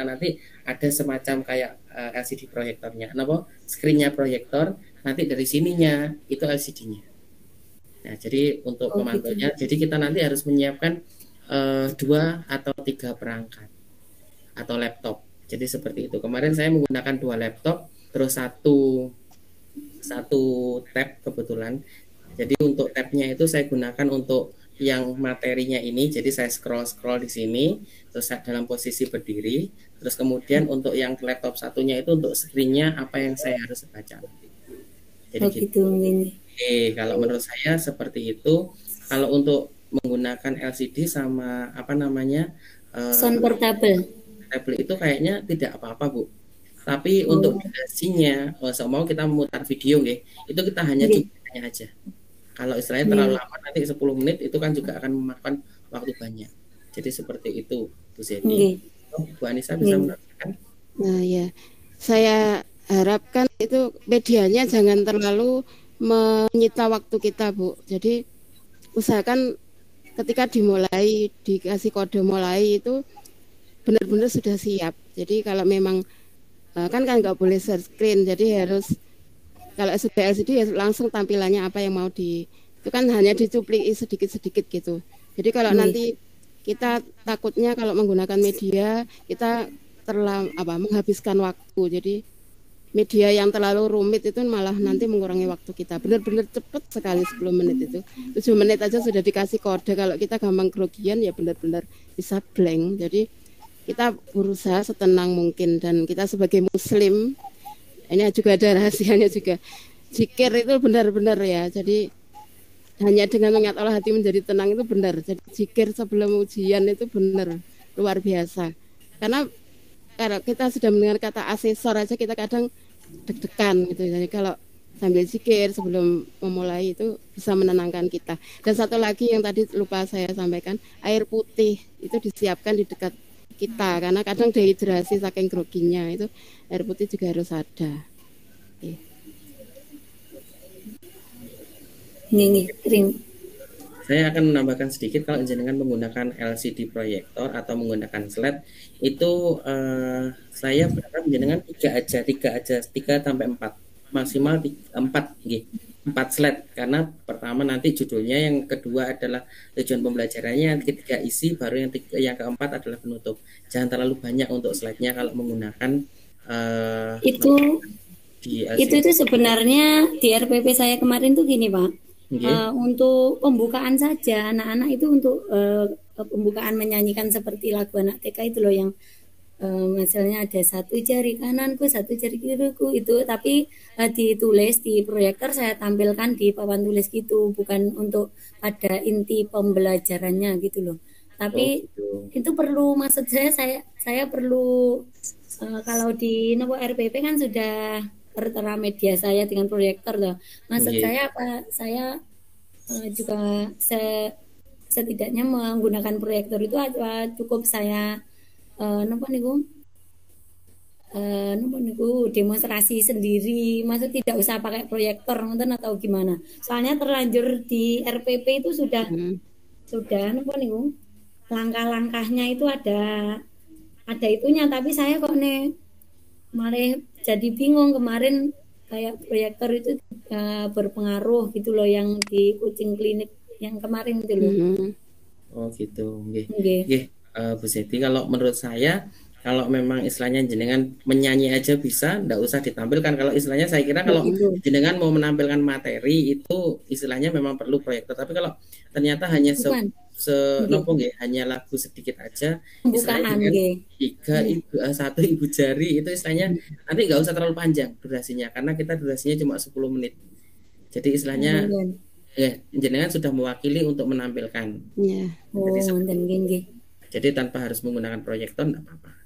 nanti ada semacam kayak LCD proyektornya. Kenapa? Screennya proyektor, nanti dari sininya itu LCD-nya. Nah, jadi untuk pemantunya, jadi kita nanti harus menyiapkan 2 atau 3 perangkat atau laptop. Jadi seperti itu. Kemarin saya menggunakan 2 laptop, terus satu tab kebetulan. Jadi untuk tabnya itu saya gunakan untuk yang materinya ini. Jadi saya scroll di sini, terus dalam posisi berdiri. Terus kemudian untuk yang laptop satunya itu untuk screen-nya apa yang saya harus baca. Jadi gitu. Kalau menurut saya seperti itu. Kalau untuk menggunakan LCD sama sound portable itu kayaknya tidak apa-apa, Bu. Tapi untuk durasinya, mau kita memutar video itu kita hanya cukupnya aja. Kalau istilahnya terlalu lama nanti 10 menit itu kan juga akan memakan waktu banyak. Jadi seperti itu, Bu Zeni. Bu Anissa bisa menambahkan? Nah ya, saya harapkan itu medianya jangan terlalu menyita waktu kita, Bu. Jadi usahakan ketika dimulai, dikasih kode mulai itu benar-benar sudah siap. Jadi kalau memang kan nggak boleh share screen, jadi harus kalau sudah LCD ya langsung tampilannya apa yang mau itu kan hanya dicupliki sedikit-sedikit gitu. Jadi kalau nanti kita takutnya kalau menggunakan media kita menghabiskan waktu. Jadi media yang terlalu rumit itu malah nanti mengurangi waktu kita. Benar-benar cepat sekali 10 menit itu. 7 menit aja sudah dikasih kode. Kalau kita gampang grogian ya benar-benar bisa blank. Jadi kita berusaha setenang mungkin, dan kita sebagai muslim ini juga ada rahasianya juga. Zikir itu benar-benar ya. Jadi hanya dengan mengingat Allah hati menjadi tenang itu benar. Jadi zikir sebelum ujian itu benar luar biasa. Karena kalau kita sudah mendengar kata asesor aja kita kadang deg-degan gitu. Jadi kalau sambil zikir sebelum memulai itu bisa menenangkan kita. Dan satu lagi yang tadi lupa saya sampaikan, air putih itu disiapkan di dekat kita karena kadang dehidrasi saking groginya, itu air putih juga harus ada. Saya akan menambahkan sedikit. Kalau jenengan menggunakan LCD proyektor atau menggunakan slide itu saya berharap jenengan 3 sampai 4 maksimal 4 slide, karena pertama nanti judulnya, yang kedua adalah tujuan pembelajarannya, yang ketiga isi, baru yang keempat adalah penutup. Jangan terlalu banyak untuk slide-nya kalau menggunakan itu di itu sebenarnya di RPP saya kemarin tuh gini Pak. Untuk pembukaan saja anak-anak itu untuk pembukaan menyanyikan seperti lagu anak TK itu loh, yang misalnya ada satu jari kananku, satu jari kiriku itu, tapi ditulis di proyektor, saya tampilkan di papan tulis gitu, bukan untuk pada inti pembelajarannya gitu loh. Tapi itu perlu, maksud saya perlu kalau di RPP kan sudah tertera media saya dengan proyektor loh. Maksud saya apa? Saya juga setidaknya menggunakan proyektor itu cukup saya niku demonstrasi sendiri, maksud tidak usah pakai proyektor nonton atau gimana. Soalnya terlanjur di RPP itu sudah langkah-langkahnya itu ada itunya, tapi saya kok malah jadi bingung kemarin, kayak proyektor itu berpengaruh gitu loh yang di kucing klinik yang kemarin itu loh. Oh gitu, nggih. Bu Siti, kalau menurut saya, kalau memang istilahnya jenengan menyanyi aja bisa, nggak usah ditampilkan. Kalau istilahnya saya kira kalau jenengan mau menampilkan materi itu istilahnya memang perlu proyektor. Tapi kalau ternyata hanya hanya lagu sedikit aja, istilahnya satu ibu jari itu istilahnya nanti nggak usah terlalu panjang durasinya, karena kita durasinya cuma 10 menit. Jadi istilahnya jenengan sudah mewakili untuk menampilkan. Jadi tanpa harus menggunakan proyektor enggak apa-apa.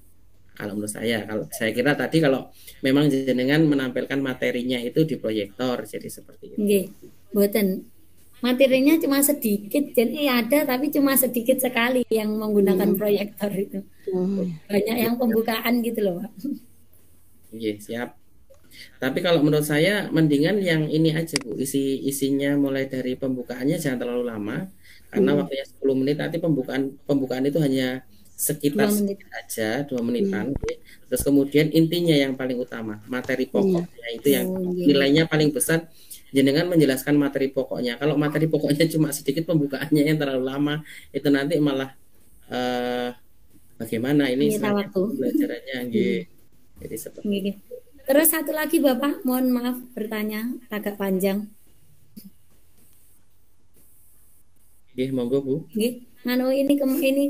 Kalau menurut saya, kalau saya kira tadi kalau memang jenengan menampilkan materinya itu di proyektor, jadi seperti itu. Nggih. Mboten. Materinya cuma sedikit, jadi ada tapi cuma sedikit sekali yang menggunakan proyektor itu. Banyak yang pembukaan gitu loh, Pak. Iya, siap. Tapi kalau menurut saya mendingan yang ini aja Bu, isinya mulai dari pembukaannya jangan terlalu lama, karena waktunya 10 menit, nanti pembukaan itu hanya sekitar 2 menit aja, 2 menitan. Terus kemudian intinya yang paling utama, materi pokoknya itu yang nilainya paling besar, jenengan menjelaskan materi pokoknya. Kalau materi pokoknya cuma sedikit, pembukaannya yang terlalu lama, itu nanti malah bagaimana ini pembelajarannya jadi seperti Terus satu lagi Bapak, mohon maaf bertanya agak panjang. Monggo Bu. Ini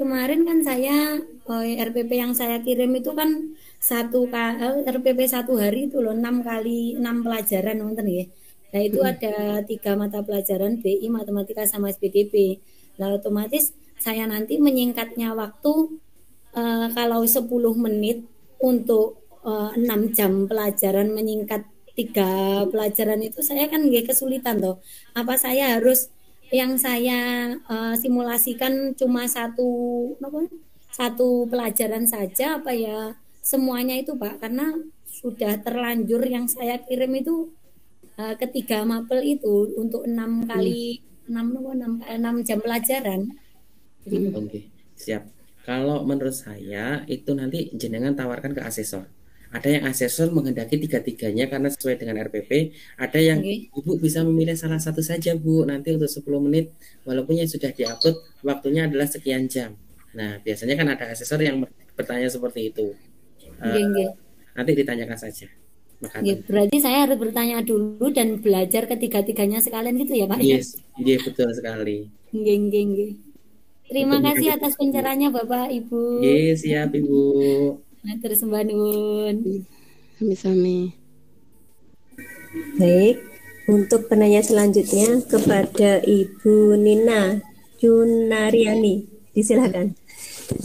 kemarin kan saya RPP yang saya kirim itu kan RPP 1 hari itu loh 6 pelajaran nonton ya. Nah itu ada 3 mata pelajaran, BI, matematika sama SPDB. Nah otomatis saya nanti menyingkatnya waktu kalau 10 menit untuk 6 jam pelajaran, menyingkat 3 pelajaran itu saya kan kesulitan toh. Apa saya harus yang saya simulasikan cuma satu pelajaran saja, apa ya semuanya itu Pak? Karena sudah terlanjur yang saya kirim itu ketiga mapel itu untuk 6 jam pelajaran. Oke, siap. Kalau menurut saya itu nanti jenengan tawarkan ke asesor. Ada yang asesor menghendaki 3-3-nya karena sesuai dengan RPP. Ada yang Ibu bisa memilih salah satu saja Bu, nanti untuk 10 menit walaupun yang sudah diupload waktunya adalah sekian jam. Nah biasanya kan ada asesor yang bertanya seperti itu. Nanti ditanyakan saja. Berarti saya harus bertanya dulu dan belajar ketiga-tiganya sekalian gitu ya Pak? Yes, betul sekali. Terima kasih atas pencerahannya Bapak Ibu. Siap Ibu. Terus Mbak Nun. Sami-sami. Baik, untuk penanya selanjutnya kepada Ibu Nina Junariani, disilakan.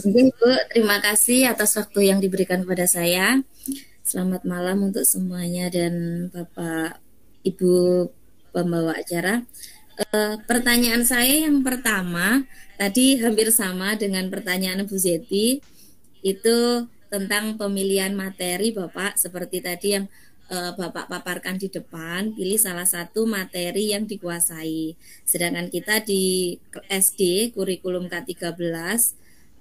Bu, terima kasih atas waktu yang diberikan kepada saya. Selamat malam untuk semuanya dan Bapak Ibu pembawa acara. Pertanyaan saya yang pertama tadi hampir sama dengan pertanyaan Bu Zeti, itu tentang pemilihan materi Bapak, seperti tadi yang Bapak paparkan di depan, pilih salah satu materi yang dikuasai. Sedangkan kita di SD kurikulum K13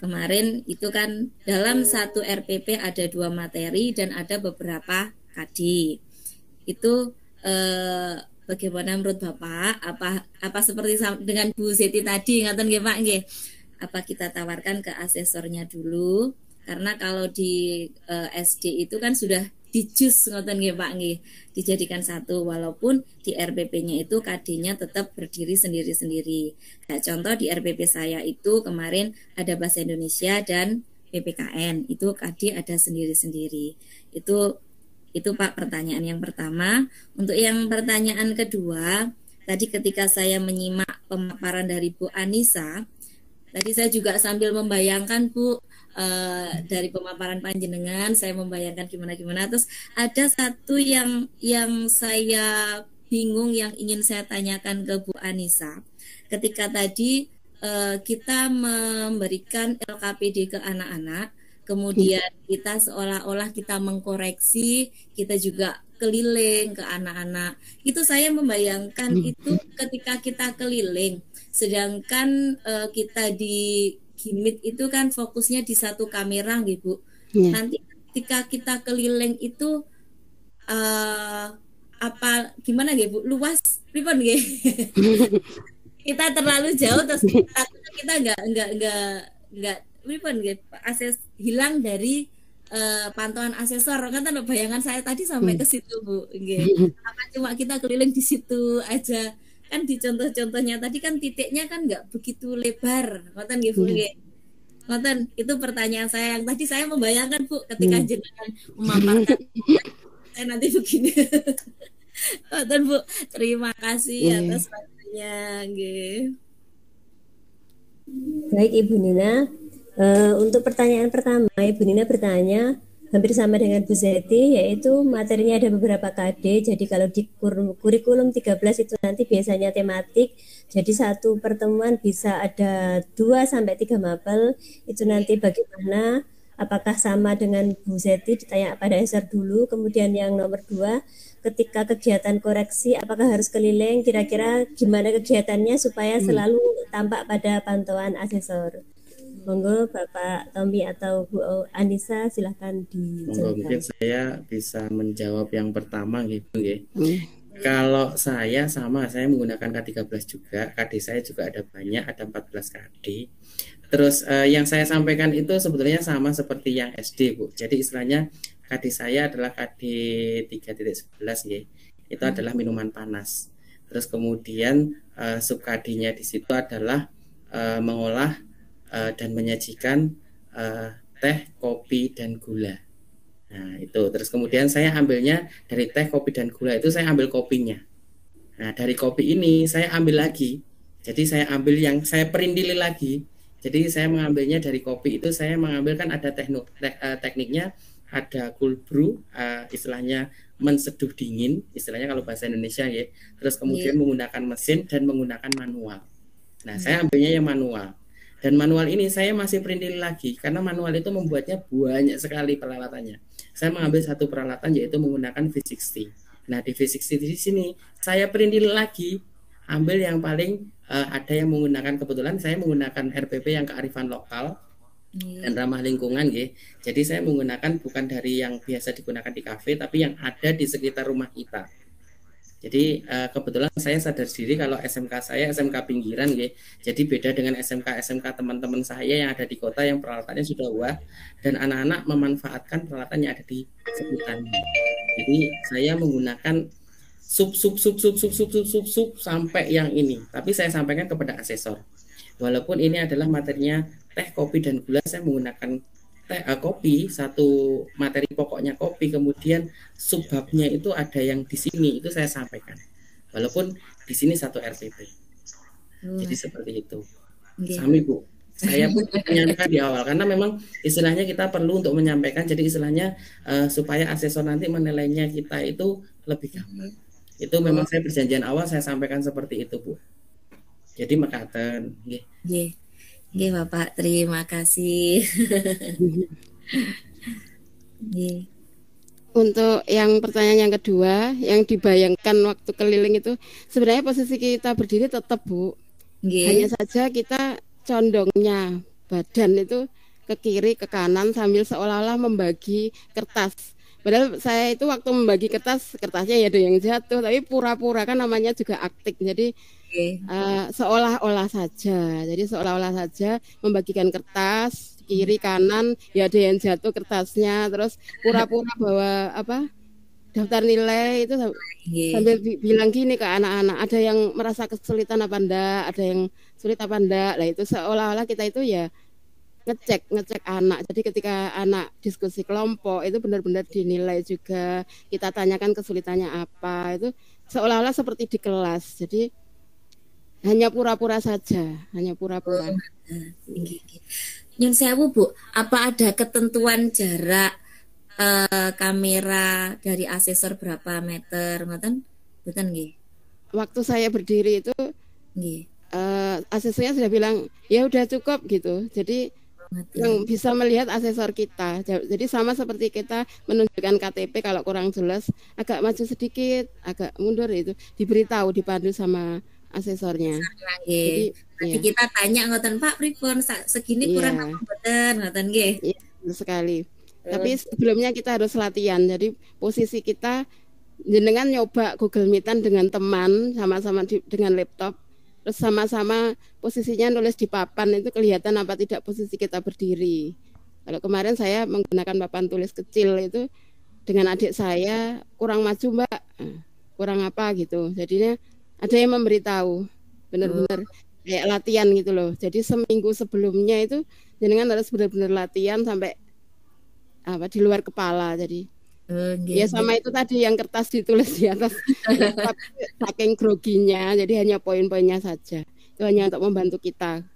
kemarin itu kan dalam satu RPP ada 2 materi dan ada beberapa KD. Itu bagaimana menurut Bapak? Apa seperti dengan Bu Zeti tadi, ngaten nggih Pak nggih. Apa kita tawarkan ke asesornya dulu? Karena kalau di SD itu kan sudah dijus ngoten nggih Pak nggih, dijadikan satu, walaupun di RPP-nya itu KD-nya tetap berdiri sendiri-sendiri. Kayak contoh di RPP saya itu kemarin ada bahasa Indonesia dan PPKN, itu KD ada sendiri-sendiri. Itu Pak pertanyaan yang pertama. Untuk yang pertanyaan kedua, tadi ketika saya menyimak pemaparan dari Bu Anissa, tadi saya juga sambil membayangkan Bu, dari pemaparan panjenengan, saya membayangkan gimana. Terus ada satu yang saya bingung, yang ingin saya tanyakan ke Bu Anissa. Ketika tadi kita memberikan LKPD ke anak-anak, kemudian kita seolah-olah kita mengkoreksi, kita juga keliling ke anak-anak. Itu saya membayangkan itu ketika kita keliling, sedangkan kita di Gimit itu kan fokusnya di satu kamera gitu. Nanti ketika kita keliling itu gimana gitu Bu? Luas pripun nggih? Kita terlalu jauh terus kita enggak pripun nggih? Akses hilang dari pantauan asesor. Kan bayangan saya tadi sampai ke situ Bu nggih. Apa cuma kita keliling di situ aja? Kan di contoh-contohnya tadi kan titiknya kan nggak begitu lebar, ngoten nggih Bu nggih. Ngoten, itu pertanyaan saya yang tadi saya membayangkan Bu ketika jenengan memaparkan saya nanti begini. Ngoten Bu, terima kasih atas waktunya nggih. Baik Ibu Nina, untuk pertanyaan pertama Ibu Nina bertanya hampir sama dengan Bu Zeti, yaitu materinya ada beberapa KD. Jadi kalau di kurikulum 13 itu nanti biasanya tematik, jadi satu pertemuan bisa ada 2-3 mapel. Itu nanti bagaimana, apakah sama dengan Bu Zeti, ditanya pada asesor dulu. Kemudian yang nomor 2, ketika kegiatan koreksi apakah harus keliling, kira-kira gimana kegiatannya supaya selalu tampak pada pantauan asesor. Monggo Bapak Tommy atau Bu Anissa silahkan dijelaskan. Mungkin saya bisa menjawab yang pertama gitu nggih. Kalau saya sama, saya menggunakan K13 juga. KD saya juga ada banyak, ada 14 KD. Terus yang saya sampaikan itu sebetulnya sama seperti yang SD Bu. Jadi istilahnya KD saya adalah KD 3.11 nggih. Itu adalah minuman panas. Terus kemudian sub KD-nya di situ adalah mengolah dan menyajikan teh, kopi, dan gula. Nah itu, terus kemudian saya ambilnya dari teh, kopi, dan gula itu saya ambil kopinya. Nah dari kopi ini saya ambil lagi, jadi saya ambil yang saya perindili lagi. Jadi saya mengambilnya dari kopi itu, saya mengambil kan ada tekniknya, ada cold brew, istilahnya menseduh dingin, istilahnya kalau bahasa Indonesia ya. Terus kemudian menggunakan mesin dan menggunakan manual. Nah saya ambilnya yang manual. Dan manual ini saya masih perindil lagi karena manual itu membuatnya banyak sekali peralatannya. Saya mengambil satu peralatan yaitu menggunakan V60. Nah di V60 di sini saya perindil lagi, ambil yang paling ada yang menggunakan, kebetulan saya menggunakan RPP yang kearifan lokal dan ramah lingkungan gitu. Jadi saya menggunakan bukan dari yang biasa digunakan di kafe, tapi yang ada di sekitar rumah kita. Jadi kebetulan saya sadar diri kalau SMK saya SMK pinggiran gitu. Jadi beda dengan SMK teman-teman saya yang ada di kota yang peralatannya sudah wah, dan anak-anak memanfaatkan peralatan yang ada di sekitarnya. Jadi saya menggunakan sub sampai yang ini. Tapi saya sampaikan kepada asesor. Walaupun ini adalah materinya teh, kopi, dan gula, saya menggunakan kopi, satu materi pokoknya kopi, kemudian subbabnya itu ada yang di sini, itu saya sampaikan. Walaupun di sini satu RPP. Jadi seperti itu. Sami Bu. Saya pun menyampaikan di awal karena memang istilahnya kita perlu untuk menyampaikan, jadi istilahnya supaya asesor nanti menilainya kita itu lebih gampang. Itu memang saya perjanjian awal saya sampaikan seperti itu Bu. Jadi makaten nggih. Nggih Bapak, terima kasih. Untuk yang pertanyaan yang kedua, yang dibayangkan waktu keliling itu sebenarnya posisi kita berdiri tetap Bu. Hanya saja kita condongnya badan itu ke kiri ke kanan sambil seolah-olah membagi kertas. Padahal saya itu waktu membagi kertasnya ya ada yang jatuh, tapi pura-pura kan namanya juga akting. Jadi seolah-olah saja. Jadi seolah-olah saja membagikan kertas kiri kanan, ya ada yang jatuh kertasnya, terus pura-pura bawa daftar nilai itu sambil bilang gini ke anak-anak, ada yang merasa kesulitan apa enggak, ada yang sulit apa enggak. Lah itu seolah-olah kita itu ya ngecek anak. Jadi ketika anak diskusi kelompok itu benar-benar dinilai juga, kita tanyakan kesulitannya apa, itu seolah-olah seperti di kelas. Jadi hanya pura-pura saja, hanya pura-pura. Nyun sewu Bu, apa ada ketentuan jarak kamera dari asesor berapa meter, ngoten? Mboten nggih. Waktu saya berdiri itu nggih. Asesornya sudah bilang ya udah cukup gitu. Jadi yang bisa melihat asesor kita. Jadi sama seperti kita menunjukkan KTP, kalau kurang jelas agak maju sedikit, agak mundur, itu diberitahu, dipandu sama asesornya. Jadi kita tanya ngoten Pak pripun segini kurang apa mboten, ngoten nggih. Iya, betul sekali. Tapi sebelumnya kita harus latihan. Jadi posisi kita, jenengan nyoba Google Meet-an dengan teman, sama-sama dengan laptop, terus sama-sama posisinya nulis di papan, itu kelihatan apa tidak posisi kita berdiri. Kalau kemarin saya menggunakan papan tulis kecil itu dengan adik saya, kurang maju Mbak, kurang apa gitu. Jadinya ada yang memberitahu, benar-benar kayak latihan gitu loh. Jadi seminggu sebelumnya itu jenengan harus benar-benar latihan sampai di luar kepala. Jadi ya sama itu tadi yang kertas ditulis di atas saking groginya, jadi hanya poin-poinnya saja. Itu hanya untuk membantu kita.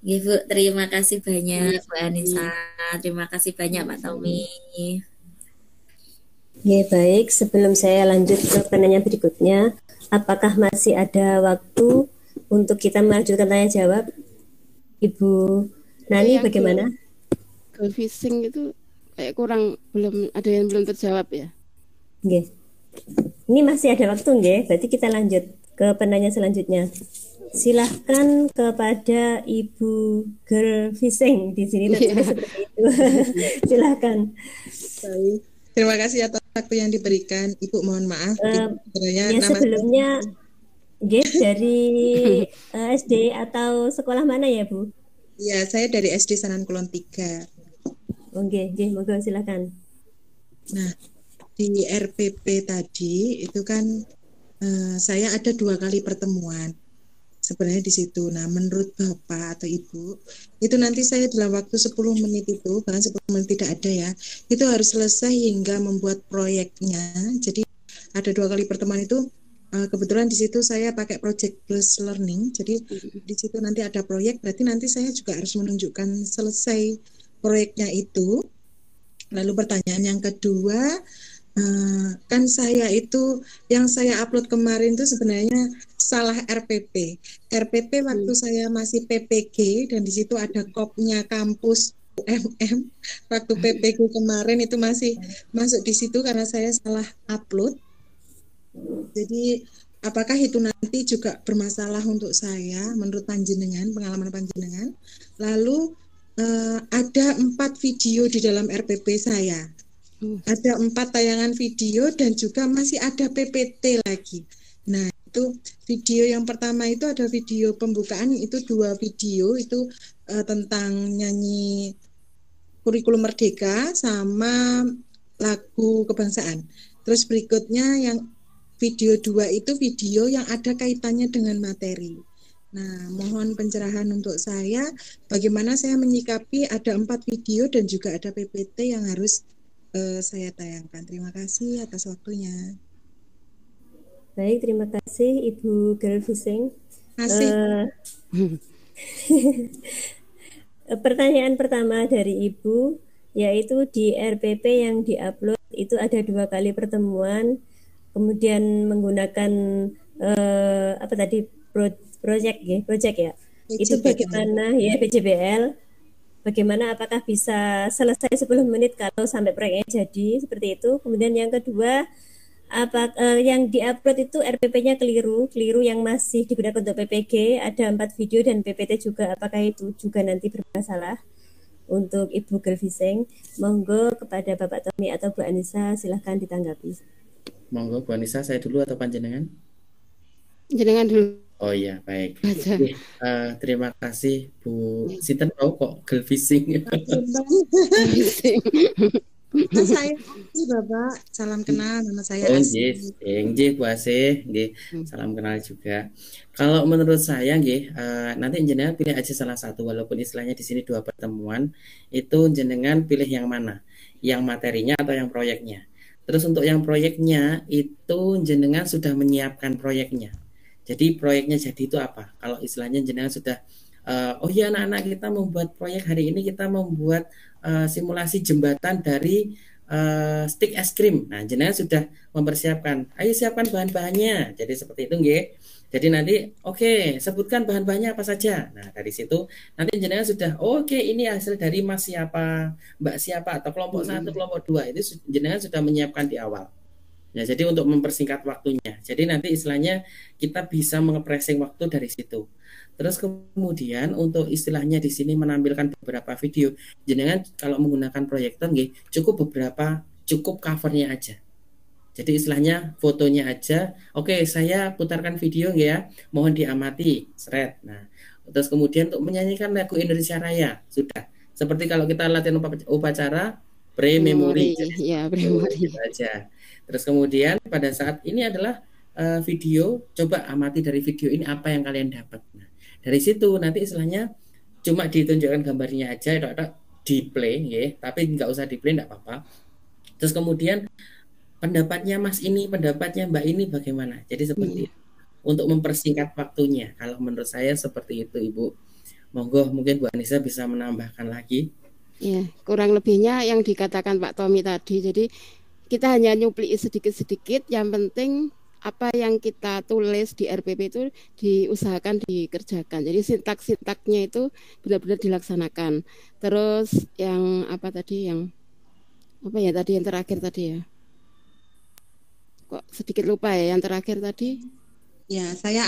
Bu, terima kasih banyak Bu Anissa, terima kasih banyak Pak Tommy. Ya, baik, sebelum saya lanjut ke penanya berikutnya, apakah masih ada waktu untuk kita melanjutkan tanya jawab? Ibu Nani bagaimana? Goal fishing itu kayak belum ada yang belum terjawab ya. Nggih. Ini masih ada waktu nggih, berarti kita lanjut ke penanya selanjutnya. Silahkan kepada Ibu Girl Fishing di sini tertulis seperti itu. Silahkan. Baik. Terima kasih atas waktu yang diberikan, Ibu. Mohon maaf. Sebelumnya, dari SD atau sekolah mana ya, Bu? Ya, saya dari SD Sanan Kulon 3. Oke, moga silakan. Nah, di RPP tadi itu kan saya ada 2 kali pertemuan sebenarnya di situ. Nah, menurut Bapak atau Ibu, itu nanti saya dalam waktu 10 menit itu, bahkan 10 menit tidak ada ya, itu harus selesai hingga membuat proyeknya. Jadi ada 2 kali pertemuan itu, kebetulan di situ saya pakai project plus learning. Jadi di situ nanti ada proyek, berarti nanti saya juga harus menunjukkan selesai proyeknya itu. Lalu pertanyaan yang kedua, kan saya itu yang saya upload kemarin itu sebenarnya salah RPP. RPP waktu saya masih PPG dan di situ ada kopnya kampus UMM. Waktu PPG kemarin itu masih masuk di situ karena saya salah upload. Jadi apakah itu nanti juga bermasalah untuk saya menurut panjenengan, pengalaman panjenengan? Lalu ada 4 video di dalam RPP saya. Ada 4 tayangan video dan juga masih ada PPT lagi. Nah, itu video yang pertama itu ada video pembukaan, itu 2 video itu tentang nyanyi kurikulum merdeka sama lagu kebangsaan. Terus berikutnya yang video 2 itu video yang ada kaitannya dengan materi. Nah, mohon pencerahan untuk saya bagaimana saya menyikapi ada 4 video dan juga ada PPT yang harus saya tayangkan. Terima kasih atas waktunya. Baik, terima kasih Ibu Girl Fishing. Pertanyaan pertama dari Ibu, yaitu di RPP yang diupload itu ada 2 kali pertemuan, kemudian menggunakan project ya. Itu bagaimana ya, PJBL? Bagaimana, apakah bisa selesai 10 menit kalau sampai proyeknya jadi seperti itu? Kemudian yang kedua, yang diupload itu RPP-nya keliru yang masih digunakan untuk PPG, ada 4 video dan PPT juga, apakah itu juga nanti bermasalah? untuk Ibu Gelviseng. Monggo kepada Bapak Tommy atau Bu Anissa silahkan ditanggapi. Monggo Bu Anissa, saya dulu atau panjenengan? Jenengan dulu. Oh iya, baik. Terima kasih Bu. Sinten tahu kok Gelviseng. Saya Bapak, salam kenal, nama saya Asih. Nggih Bu Asih, nggih. Salam kenal juga. Kalau menurut saya nggih, nanti jenengan pilih aja salah satu, walaupun istilahnya di sini 2 pertemuan, itu jenengan pilih yang mana? Yang materinya atau yang proyeknya? Terus untuk yang proyeknya itu jenengan sudah menyiapkan proyeknya. Jadi proyeknya jadi itu apa? Kalau istilahnya jenengan sudah oh ya anak-anak, kita membuat proyek hari ini, kita membuat simulasi jembatan dari stik es krim. Nah, jenengan sudah mempersiapkan. Ayo siapkan bahan-bahannya. Jadi seperti itu nggih. Jadi nanti oke, sebutkan bahan-bahannya apa saja. Nah, dari situ nanti jenengan sudah oke, ini hasil dari Mas siapa, Mbak siapa, atau kelompok 1, kelompok 2. Itu jenengan sudah menyiapkan di awal. Ya, jadi untuk mempersingkat waktunya. Jadi nanti istilahnya kita bisa mengepressing waktu dari situ. Terus kemudian untuk istilahnya di sini menampilkan beberapa video. Jenengan kalau menggunakan proyektor nggih, cukup covernya aja. Jadi istilahnya fotonya aja. Oke, saya putarkan video nggih ya. Mohon diamati. Seret. Nah, terus kemudian untuk menyanyikan lagu Indonesia Raya sudah. Seperti kalau kita latihan upacara pre-memori. Ya, pre-memori aja. Terus kemudian pada saat ini adalah video, coba amati dari video ini apa yang kalian dapat. Nah, dari situ nanti istilahnya cuma ditunjukkan gambarnya aja, di play ya, tapi nggak usah di play, nggak apa-apa. Terus kemudian pendapatnya Mas ini, pendapatnya Mbak ini bagaimana? Jadi seperti itu. Untuk mempersingkat waktunya, kalau menurut saya seperti itu Ibu. Monggo mungkin Bu Anissa bisa menambahkan lagi. Ya, kurang lebihnya yang dikatakan Pak Tommy tadi. Jadi kita hanya nyuplik sedikit-sedikit, yang penting apa yang kita tulis di RPP itu diusahakan dikerjakan. Jadi sintak-sintaknya itu benar-benar dilaksanakan. Terus yang apa tadi, yang terakhir tadi ya? Kok sedikit lupa ya yang terakhir tadi? Ya, saya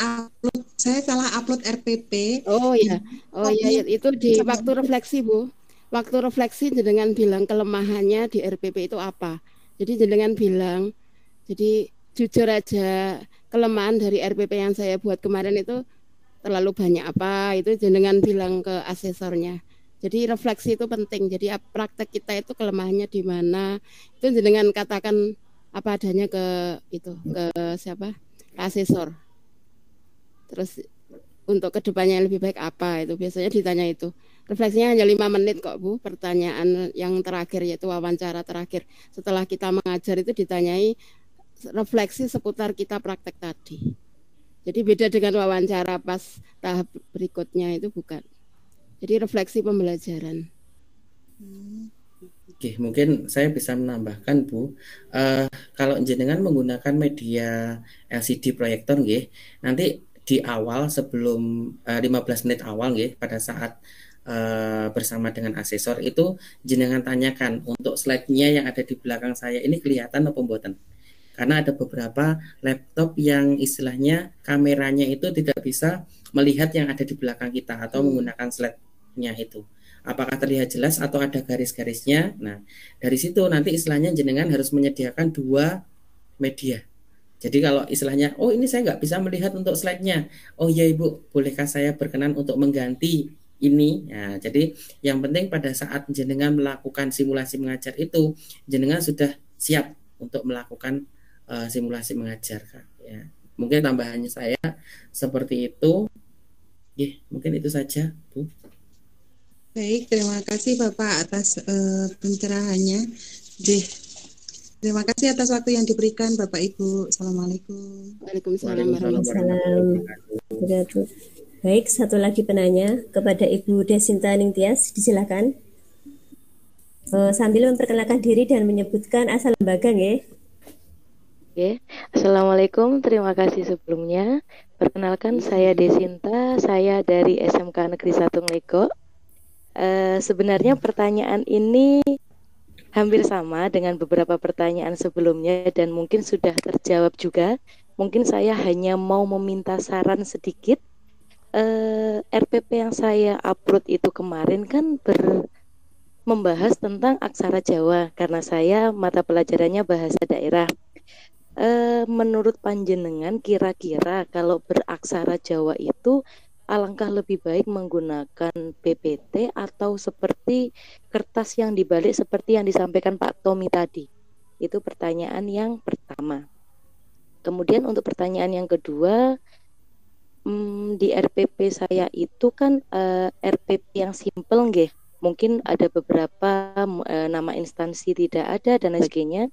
salah upload RPP. Oh ya, itu di waktu refleksi Bu. Waktu refleksi jenengan bilang kelemahannya di RPP itu apa? Jadi jenengan bilang, jadi jujur aja, kelemahan dari RPP yang saya buat kemarin itu terlalu banyak apa, itu jenengan bilang ke asesornya. Jadi refleksi itu penting. Jadi praktek kita itu kelemahannya di mana, itu jenengan katakan apa adanya ke siapa? Ke asesor. Terus untuk kedepannya yang lebih baik apa, itu biasanya ditanya itu. Refleksinya hanya 5 menit kok Bu. Pertanyaan yang terakhir yaitu wawancara terakhir. Setelah kita mengajar itu ditanyai refleksi seputar kita praktek tadi. Jadi beda dengan wawancara pas tahap berikutnya, itu bukan. Jadi refleksi pembelajaran. Oke, mungkin saya bisa menambahkan Bu. Kalau jenengan menggunakan media LCD proyektor nggih, nanti di awal sebelum 15 menit awal nggih, pada saat bersama dengan asesor itu jenengan tanyakan untuk slide-nya yang ada di belakang saya ini kelihatan apa mboten? Karena ada beberapa laptop yang istilahnya kameranya itu tidak bisa melihat yang ada di belakang kita atau menggunakan slide-nya itu. Apakah terlihat jelas atau ada garis-garisnya? Nah, dari situ nanti istilahnya jenengan harus menyediakan 2 media. Jadi kalau istilahnya, oh ini saya nggak bisa melihat untuk slide-nya. Oh ya Ibu, bolehkah saya berkenan untuk mengganti ini? Nah, jadi yang penting pada saat jenengan melakukan simulasi mengajar itu, jenengan sudah siap untuk melakukan simulasi mengajar, Kak. Ya, mungkin tambahannya saya seperti itu. Mungkin itu saja, Bu. Baik, terima kasih Bapak atas pencerahannya. Terima kasih atas waktu yang diberikan Bapak Ibu. Assalamualaikum. Waalaikumsalam warahmatullahi wabarakatuh. Baik, satu lagi penanya kepada Ibu Desinta Ningtyas, disilakan. Sambil memperkenalkan diri dan menyebutkan asal lembaga, nggih. Oke, Assalamualaikum, terima kasih sebelumnya. Perkenalkan saya Desinta, saya dari SMK Negeri 1 Nglego. Sebenarnya pertanyaan ini hampir sama dengan beberapa pertanyaan sebelumnya dan mungkin sudah terjawab juga. Mungkin saya hanya mau meminta saran sedikit. RPP yang saya upload itu kemarin kan membahas tentang aksara Jawa karena saya mata pelajarannya bahasa daerah. Menurut panjenengan kira-kira kalau beraksara Jawa itu alangkah lebih baik menggunakan PPT atau seperti kertas yang dibalik seperti yang disampaikan Pak Tommy tadi? Itu pertanyaan yang pertama. Kemudian untuk pertanyaan yang kedua, di RPP saya itu kan RPP yang simple nggih. Mungkin ada beberapa nama instansi tidak ada dan lain sebagainya.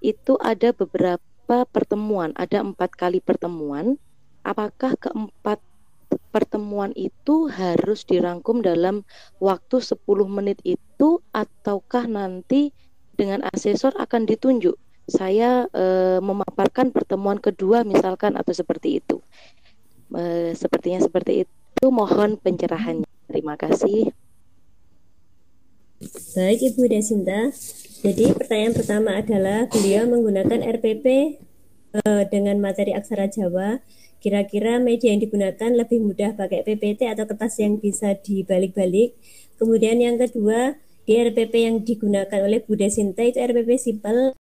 Itu ada beberapa pertemuan, ada 4 kali pertemuan. Apakah keempat pertemuan itu harus dirangkum dalam waktu 10 menit itu ataukah nanti dengan asesor akan ditunjuk? Saya memaparkan pertemuan kedua misalkan atau seperti itu. Sepertinya seperti itu, mohon pencerahannya. Terima kasih. Baik Ibu Desinta. Jadi pertanyaan pertama adalah beliau menggunakan RPP dengan materi aksara Jawa. Kira-kira media yang digunakan lebih mudah pakai PPT atau kertas yang bisa dibalik-balik. Kemudian yang kedua, di RPP yang digunakan oleh Bu Desinta itu RPP simpel